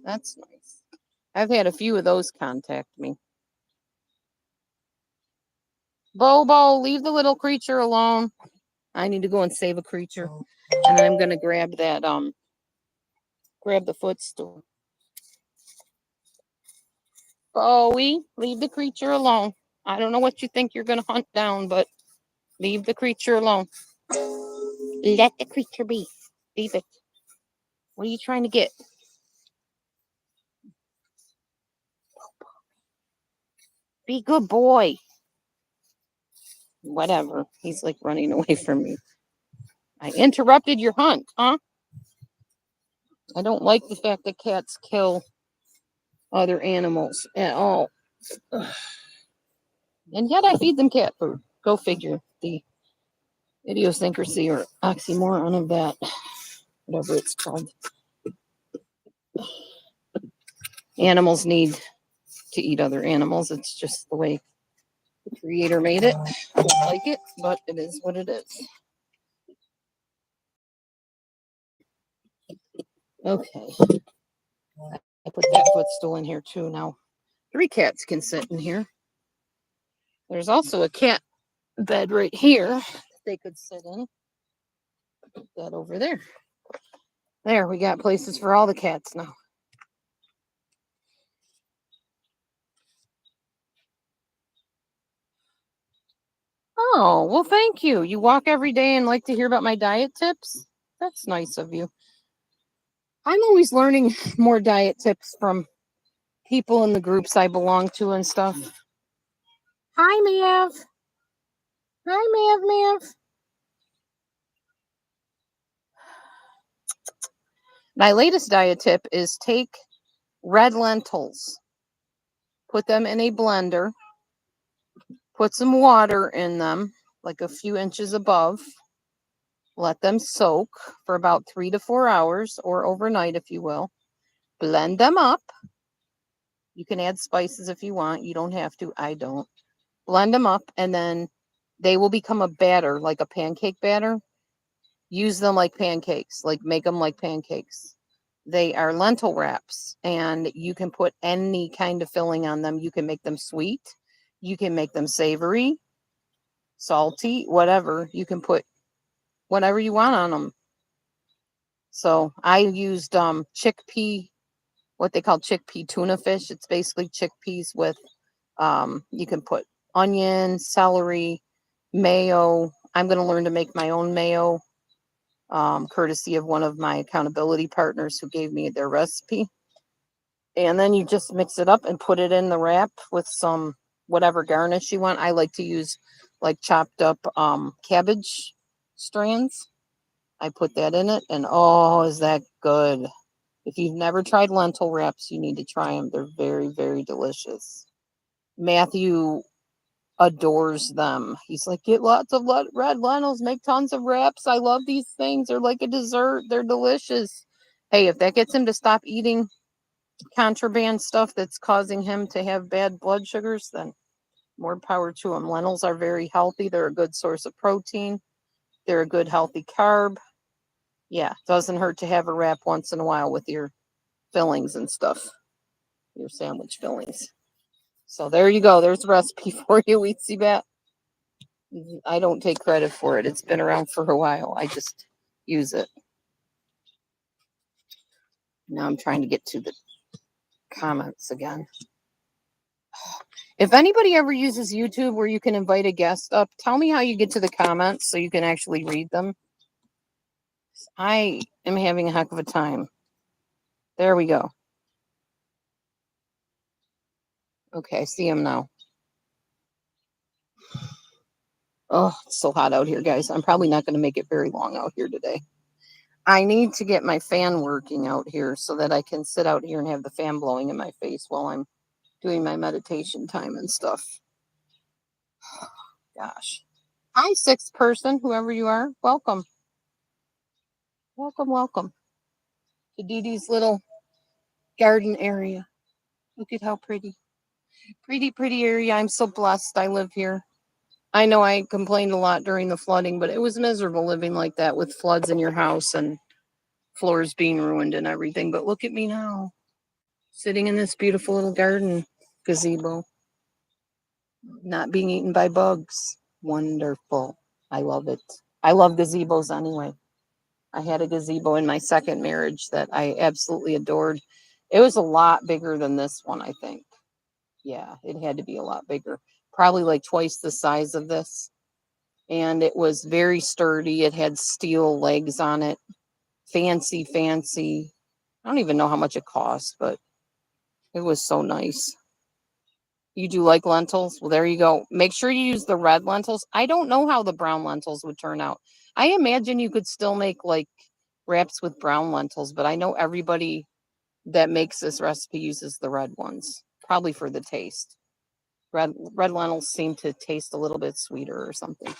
That's nice. I've had a few of those contact me. Bobo, leave the little creature alone. I need to go and save a creature. And I'm gonna grab that grab the footstool. Bowie, leave the creature alone. I don't know what you think you're gonna hunt down, but leave the creature alone. Let the creature be. Leave it. What are you trying to get? Be good boy. Whatever. He's like running away from me. I interrupted your hunt, huh? I don't like the fact that cats kill other animals at all. Ugh. And yet I feed them cat food. Go figure. The idiosyncrasy or oxymoron of that, whatever it's called. Animals need to eat other animals. It's just the way the creator made it. I don't like it, but it is what it is. Okay. I put that footstool in here too now. 3 cats can sit in here. There's also a cat bed right here that they could sit in. Put that over there. There, we got places for all the cats now. Oh, well, thank you. You walk every day and like to hear about my diet tips? That's nice of you. I'm always learning more diet tips from people in the groups I belong to and stuff. Hi, Mav. Hi, Mav. My latest diet tip is take red lentils, put them in a blender, put some water in them, like a few inches above, let them soak for about 3 to 4 hours or overnight, if you will. Blend them up. You can add spices if you want. You don't have to. I don't. Blend them up, and then they will become a batter, like a pancake batter. Use them like pancakes, like make them like pancakes. They are lentil wraps, and you can put any kind of filling on them. You can make them sweet. You can make them savory, salty, whatever. You can put whatever you want on them. So I used chickpea, what they call chickpea tuna fish. It's basically chickpeas with, you can put onion, celery, mayo. I'm going to learn to make my own mayo, courtesy of one of my accountability partners who gave me their recipe. And then you just mix it up and put it in the wrap with some whatever garnish you want. I like to use like chopped up cabbage strands. I put that in it, and oh, is that good. If you've never tried lentil wraps, you need to try them. They're very, very delicious. Matthew adores them. He's like, get lots of red lentils, make tons of wraps. I love these things. They're like a dessert. They're delicious. Hey, if that gets him to stop eating contraband stuff that's causing him to have bad blood sugars, then more power to him. Lentils are very healthy. They're a good source of protein. They're a good healthy carb. Yeah, doesn't hurt to have a wrap once in a while with your fillings and stuff, your sandwich fillings. So there you go. There's a recipe for you, Weetsy Bat. I don't take credit for it. It's been around for a while. I just use it. Now I'm trying to get to the comments again. If anybody ever uses YouTube where you can invite a guest up, tell me how you get to the comments so you can actually read them. I am having a heck of a time. There we go. Okay, I see him now. Oh, it's so hot out here, guys. I'm probably not going to make it very long out here today. I need to get my fan working out here so that I can sit out here and have the fan blowing in my face while I'm doing my meditation time and stuff. Gosh. Hi, sixth person, whoever you are. Welcome. Welcome, welcome to Dee Dee's little garden area. Look at how pretty. Pretty, pretty area. I'm so blessed I live here. I know I complained a lot during the flooding, but it was miserable living like that with floods in your house and floors being ruined and everything. But look at me now, sitting in this beautiful little garden gazebo, not being eaten by bugs. Wonderful. I love it. I love gazebos anyway. I had a gazebo in my second marriage that I absolutely adored. It was a lot bigger than this one, I think. Yeah, it had to be a lot bigger. Probably like twice the size of this. And it was very sturdy. It had steel legs on it. Fancy, fancy. I don't even know how much it cost, but it was so nice. You do like lentils? Well, there you go. Make sure you use the red lentils. I don't know how the brown lentils would turn out. I imagine you could still make like wraps with brown lentils, but I know everybody that makes this recipe uses the red ones, probably for the taste. Red lentils seem to taste a little bit sweeter or something.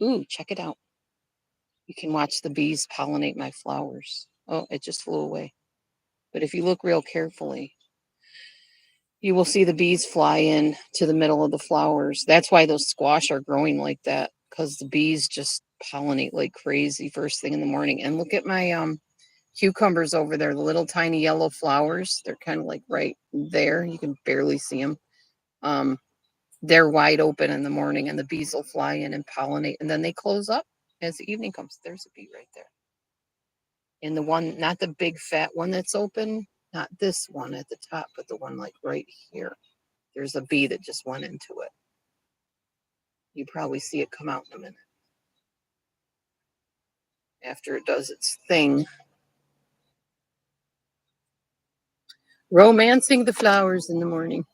Ooh, check it out. You can watch the bees pollinate my flowers. Oh, it just flew away. But if you look real carefully, you will see the bees fly in to the middle of the flowers. That's why those squash are growing like that, because the bees just pollinate like crazy first thing in the morning. And look at my cucumbers over there, the little tiny yellow flowers. They're kind of like right there. You can barely see them. They're wide open in the morning, and the bees will fly in and pollinate, and then they close up as the evening comes. There's a bee right there. And the one, not the big fat one that's open, not this one at the top, but the one like right here. There's a bee that just went into it. You probably see it come out in a minute after it does its thing. Romancing the flowers in the morning.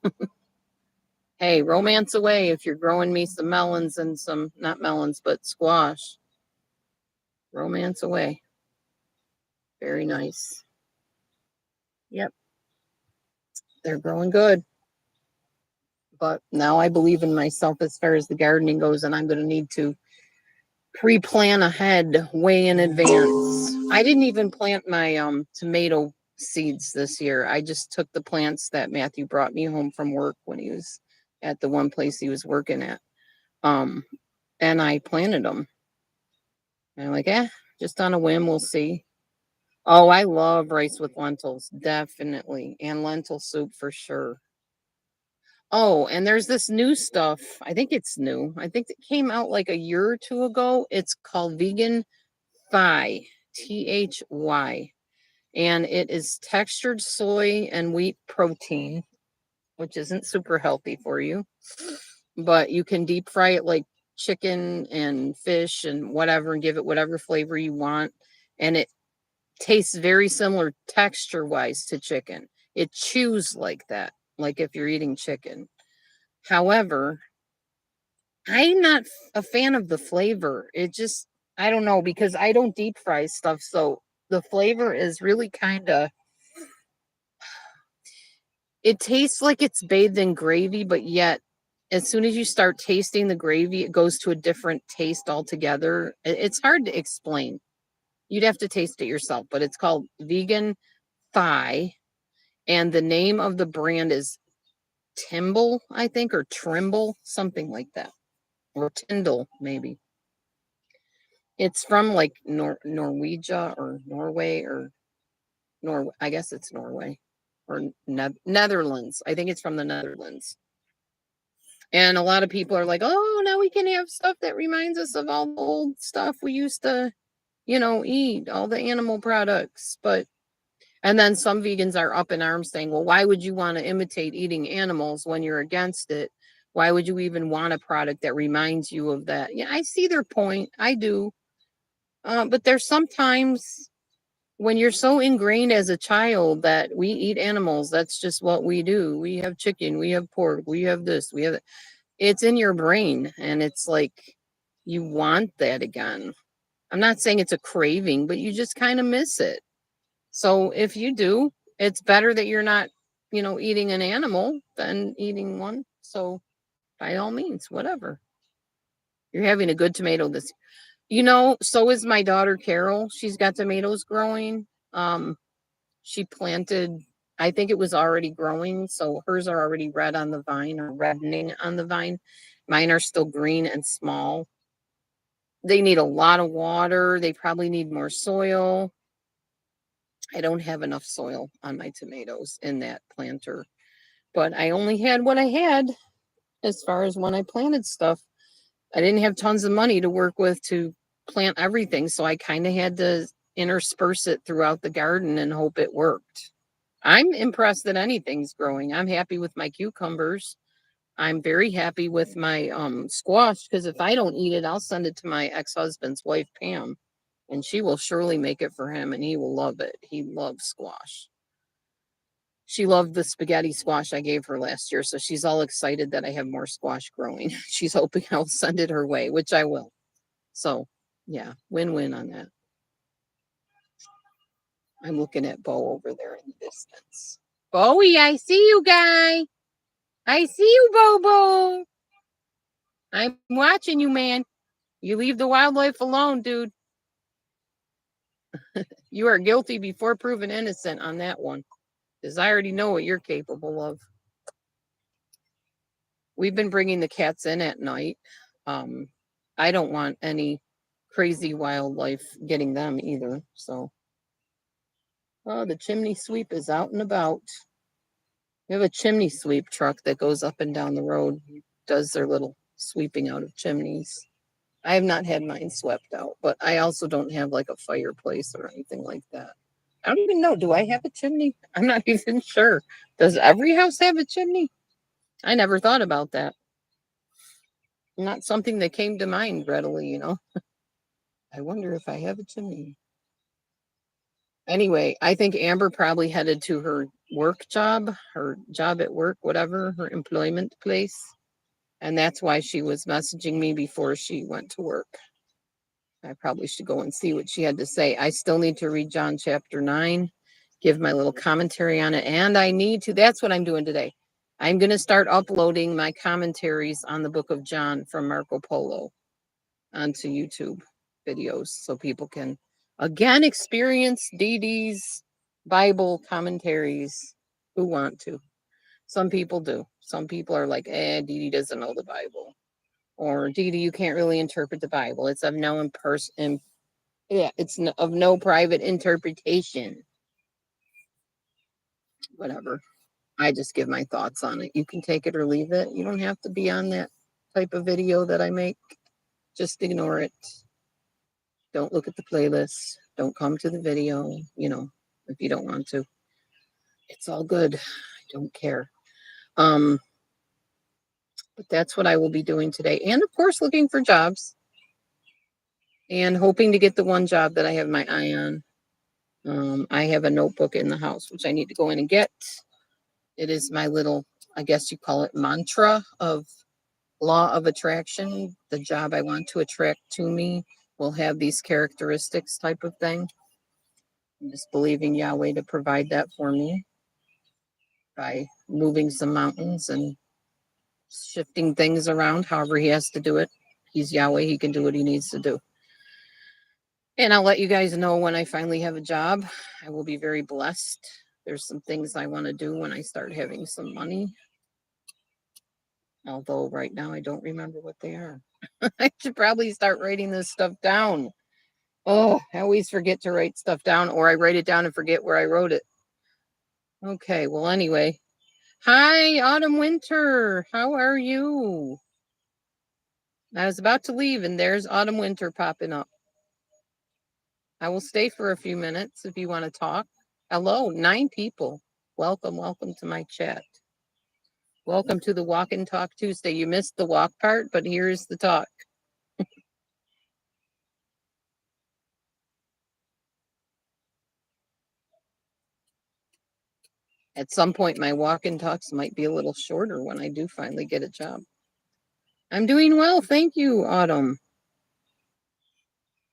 Hey, romance away if you're growing me some melons and some, not melons, but squash. Romance away. Very nice. Yep. They're growing good. But now I believe in myself as far as the gardening goes, and I'm going to need to pre-plan ahead way in advance. I didn't even plant my tomato seeds this year. I just took the plants that Matthew brought me home from work when he was at the one place he was working at. And I planted them. And I'm like, just on a whim, we'll see. Oh, I love rice with lentils, definitely. And lentil soup for sure. Oh, and there's this new stuff. I think it's new. I think it came out like a year or two ago. It's called Vegan Thy, THY. And it is textured soy and wheat protein, which isn't super healthy for you. But you can deep fry it like chicken and fish and whatever and give it whatever flavor you want. And it tastes very similar texture wise to chicken. It chews like that, like if you're eating chicken. However, I'm not a fan of the flavor. It just, I don't know, because I don't deep fry stuff. So the flavor is really kind of, it tastes like it's bathed in gravy, but yet as soon as you start tasting the gravy, it goes to a different taste altogether. It's hard to explain. You'd have to taste it yourself, but it's called Vegan Thigh. And the name of the brand is Timble, I think, or Trimble, something like that. Or Tyndall, maybe. It's from like Norwegia or Norway or I guess it's Norway or Netherlands. I think it's from the Netherlands. And a lot of people are like, oh, now we can have stuff that reminds us of all the old stuff we used to, eat, all the animal products. And then some vegans are up in arms saying, well, why would you want to imitate eating animals when you're against it? Why would you even want a product that reminds you of that? Yeah, I see their point. I do. But there's sometimes when you're so ingrained as a child that we eat animals, that's just what we do. We have chicken, we have pork, we have this, we have that. It's in your brain. And it's like, You want that again. I'm not saying it's a craving, but you just kind of miss it. So if you do, it's better that you're not, eating an animal than eating one. So by all means, whatever. You're having a good tomato this. So is my daughter Carol. She's got tomatoes growing. She planted, I think it was already growing, so hers are already red on the vine or reddening on the vine. Mine are still green and small. They need a lot of water. They probably need more soil. I don't have enough soil on my tomatoes in that planter, but I only had what I had as far as when I planted stuff. I didn't have tons of money to work with to plant everything, so I kind of had to intersperse it throughout the garden and hope it worked. I'm impressed that anything's growing. I'm happy with my cucumbers. I'm very happy with my squash, because if I don't eat it, I'll send it to my ex-husband's wife, Pam, and she will surely make it for him and he will love it. He loves squash. She loved the spaghetti squash I gave her last year, so she's all excited that I have more squash growing. She's hoping I'll send it her way, which I will. So, yeah, win-win on that. I'm looking at Bo over there in the distance. Bowie, I see you, guy. I see you, Bobo. I'm watching you, man. You leave the wildlife alone, dude. You are guilty before proven innocent on that one, because I already know what you're capable of. We've been bringing the cats in at night. I don't want any crazy wildlife getting them either. So, oh, the chimney sweep is out and about. We have a chimney sweep truck that goes up and down the road, does their little sweeping out of chimneys. I have not had mine swept out, but I also don't have like a fireplace or anything like that. I don't even know. Do I have a chimney? I'm not even sure. Does every house have a chimney? I never thought about that. Not something that came to mind readily. I wonder if I have a chimney. Anyway, I think Amber probably headed to her work job, her job at work, whatever, her employment place. And that's why she was messaging me before she went to work. I probably should go and see what she had to say. I still need to read John chapter 9, give my little commentary on it. And that's what I'm doing today. I'm going to start uploading my commentaries on the book of John from Marco Polo onto YouTube videos so people can again experience Dee Dee's Bible commentaries who want to. Some people do. Some people are like, Dee Dee doesn't know the Bible. Or Dee Dee, you can't really interpret the Bible. It's of no of no private interpretation. Whatever. I just give my thoughts on it. You can take it or leave it. You don't have to be on that type of video that I make. Just ignore it. Don't look at the playlist. Don't come to the video, if you don't want to. It's all good. I don't care. But that's what I will be doing today. And of course, looking for jobs and hoping to get the one job that I have my eye on. I have a notebook in the house, which I need to go in and get. It is my little, I guess you call it, mantra of law of attraction. The job I want to attract to me will have these characteristics type of thing. I'm just believing Yahweh to provide that for me by moving some mountains and shifting things around, however he has to do it. He's Yahweh. He can do what he needs to do. And I'll let you guys know when I finally have a job. I will be very blessed. There's some things I want to do when I start having some money. Although right now I don't remember what they are. I should probably start writing this stuff down. Oh, I always forget to write stuff down, or I write it down and forget where I wrote it. Okay, well, anyway. Hi, Autumn Winter. How are you? I was about to leave, and there's Autumn Winter popping up. I will stay for a few minutes if you want to talk. Hello, 9 people. Welcome to my chat. Welcome to the Walk and Talk Tuesday. You missed the walk part, but here's the talk. At some point, my walk and talks might be a little shorter when I do finally get a job. I'm doing well. Thank you, Autumn.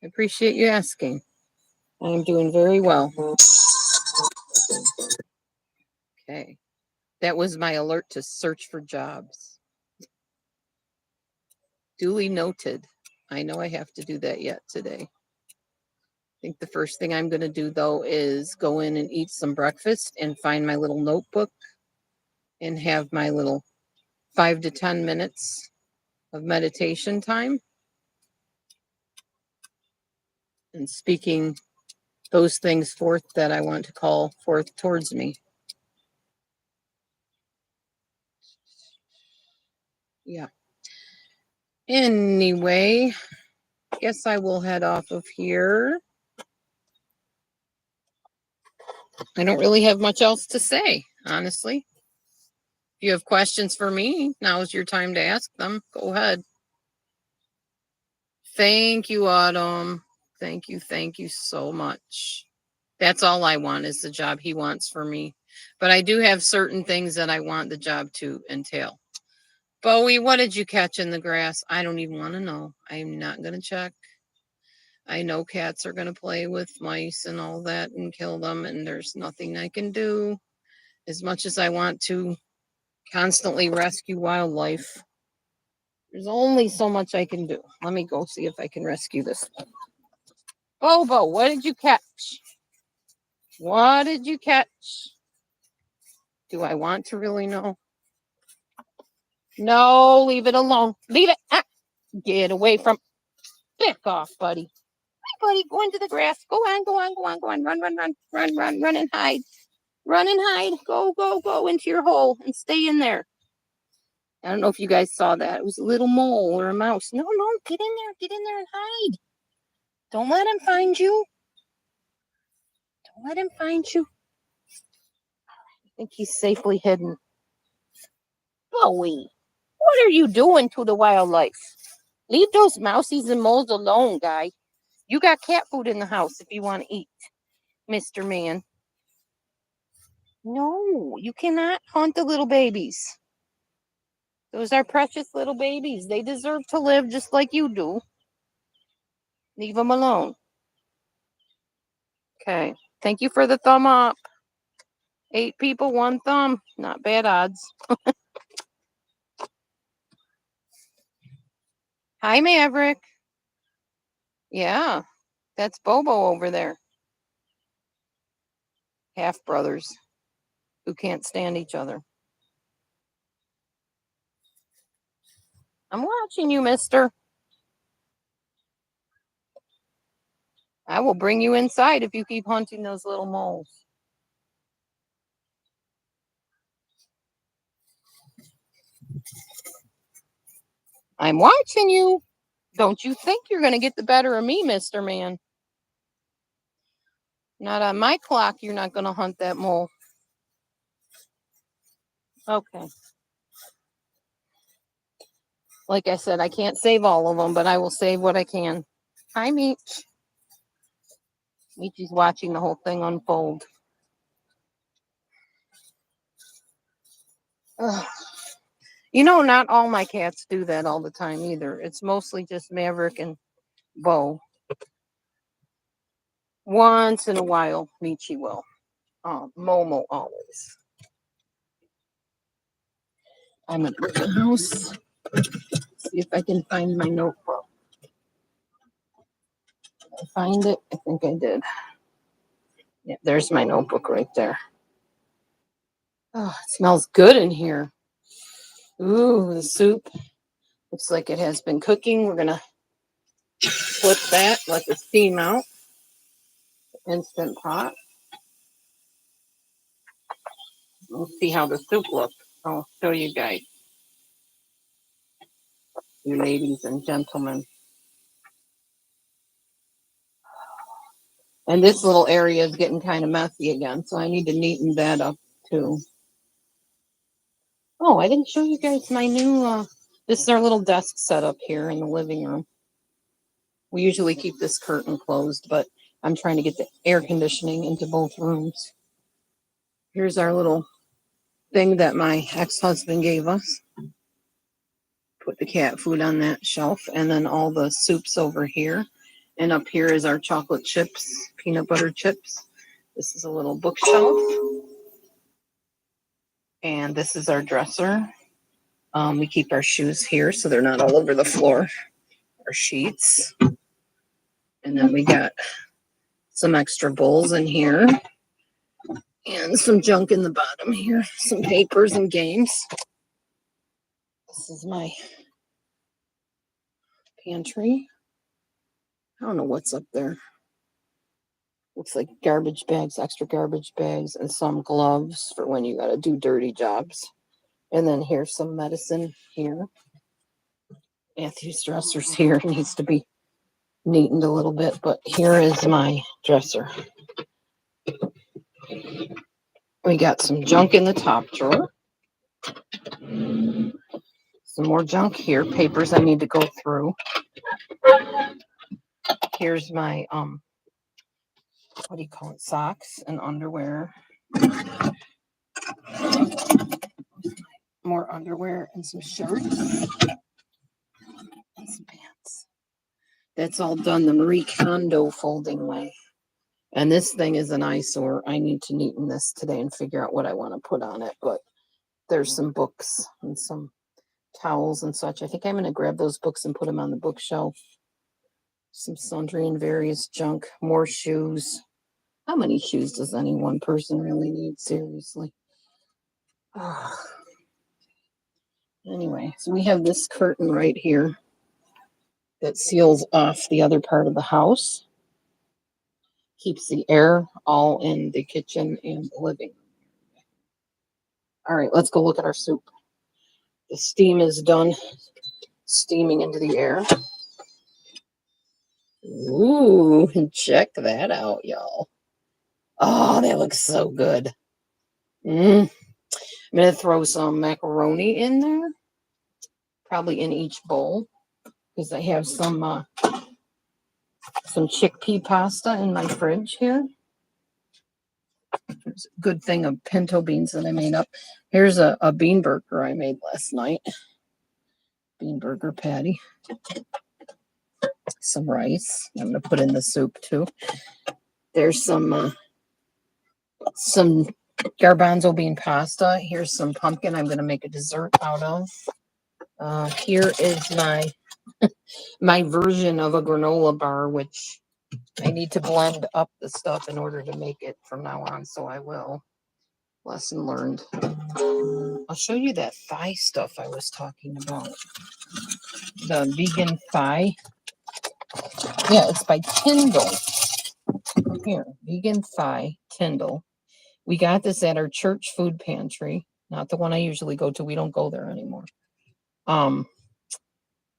I appreciate you asking. I am doing very well. Okay. That was my alert to search for jobs. Duly noted. I know I have to do that yet today. I think the first thing I'm going to do, though, is go in and eat some breakfast and find my little notebook and have my little 5 to 10 minutes of meditation time and speaking those things forth that I want to call forth towards me. Yeah. Anyway, guess I will head off of here. I don't really have much else to say, honestly. If you have questions for me, now is your time to ask them. Go ahead. Thank you, Autumn. Thank you so much. That's all I want is the job he wants for me. But I do have certain things that I want the job to entail. Bowie, what did you catch in the grass? I don't even want to know. I'm not going to check. I know cats are going to play with mice and all that and kill them, and there's nothing I can do. As much as I want to constantly rescue wildlife, there's only so much I can do. Let me go see if I can rescue this one. Bobo, what did you catch? What did you catch? Do I want to really know? No, leave it alone. Leave it. Ah, get away from. Back off, buddy. Hi, buddy. Go into the grass. Go on, go on, go on, go on. Run and hide. Run and hide. Go into your hole and stay in there. I don't know if you guys saw that. It was a little mole or a mouse. No, get in there. Get in there and hide. Don't let him find you. Don't let him find you. I think he's safely hidden. Bowie, what are you doing to the wildlife? Leave those mousies and moles alone, guy. You got cat food in the house if you want to eat, Mr. Man. No, you cannot hunt the little babies. Those are precious little babies. They deserve to live just like you do. Leave them alone. Okay. Thank you for the thumb up. 8 people, 1 thumb. Not bad odds. Hi, Maverick. Yeah, that's Bobo over there. Half brothers who can't stand each other. I'm watching you, mister. I will bring you inside if you keep hunting those little moles. I'm watching you. Don't you think you're going to get the better of me, Mr. Man? Not on my clock, you're not going to hunt that mole. Okay. Like I said, I can't save all of them, but I will save what I can. Hi, Meech. Meechie's watching the whole thing unfold. Ugh. You know, not all my cats do that all the time either. It's mostly just Maverick and Bo. Once in a while, Michi will. Momo always. I'm at the house. See if I can find my notebook. Did I find it? I think I did. Yeah, there's my notebook right there. Oh, it smells good in here. Ooh, the soup looks like it has been cooking. We're gonna flip that, let the steam out. Instant pot. We'll see how the soup looks. I'll show you guys, you ladies and gentlemen. And this little area is getting kind of messy again, so I need to neaten that up too. Oh, I didn't show you guys my new, this is our little desk setup here in the living room. We usually keep this curtain closed, but I'm trying to get the air conditioning into both rooms. Here's our little thing that my ex-husband gave us. Put the cat food on that shelf, and then all the soups over here. And up here is our chocolate chips, peanut butter chips. This is a little bookshelf. And this is our dresser. We keep our shoes here so they're not all over the floor. Our sheets. And then we got some extra bowls in here. And some junk in the bottom here. Some papers and games. This is my pantry. I don't know what's up there. Looks like garbage bags, extra garbage bags, and some gloves for when you got to do dirty jobs. And then here's some medicine here. Matthew's dresser's here. It needs to be neatened a little bit, but here is my dresser. We got some junk in the top drawer. Some more junk here, papers I need to go through. Here's my what do you call it? Socks and underwear. More underwear and some shirts and some pants. That's all done the Marie Kondo folding way. And this thing is an eyesore. I need to neaten this today and figure out what I want to put on it. But there's some books and some towels and such. I think I'm going to grab those books and put them on the bookshelf. Some sundry and various junk. More shoes. How many shoes does any one person really need? Seriously. Anyway, so we have this curtain right here that seals off the other part of the house. Keeps the air all in the kitchen and the living room. All right, let's go look at our soup. The steam is done steaming into the air. Ooh, check that out, y'all. Oh, that looks so good. I'm going to throw some macaroni in there, probably in each bowl, because I have some chickpea pasta in my fridge here. There's a good thing of pinto beans that I made up. Here's a bean burger I made last night. Bean burger patty. Some rice. I'm going to put in the soup too. There's some garbanzo bean pasta. Here's some pumpkin I'm going to make a dessert out of. Here is my version of a granola bar, which I need to blend up the stuff in order to make it from now on, so I will. Lesson learned. I'll show you that thigh stuff I was talking about. The vegan thigh. Yeah, it's by Tyndall. Here, vegan thigh, Tyndall. We got this at our church food pantry, not the one I usually go to. We don't go there anymore.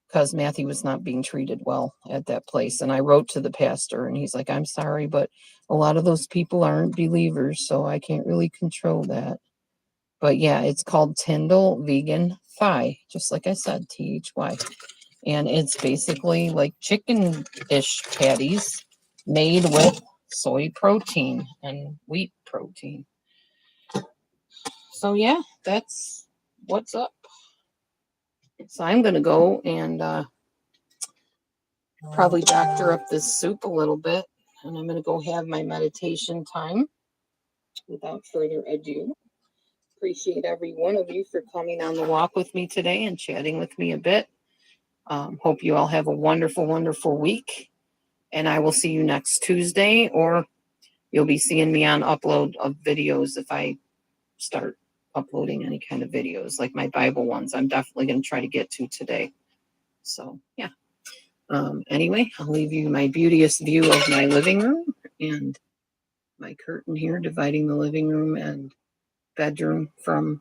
Because Matthew was not being treated well at that place. And I wrote to the pastor and he's like, I'm sorry, but a lot of those people aren't believers, so I can't really control that. But yeah, it's called Tyndall Vegan Thigh, just like I said, THY. And it's basically like chicken-ish patties made with soy protein and wheat protein. So yeah, that's what's up. So I'm going to go and probably doctor up this soup a little bit. And I'm going to go have my meditation time without further ado. Appreciate every one of you for coming on the walk with me today and chatting with me a bit. Hope you all have a wonderful, wonderful week. And I will see you next Tuesday, or you'll be seeing me on upload of videos if I start uploading any kind of videos, like my Bible ones. I'm definitely going to try to get to today. So, yeah. Anyway, I'll leave you my beauteous view of my living room and my curtain here dividing the living room and bedroom from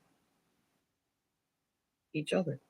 each other.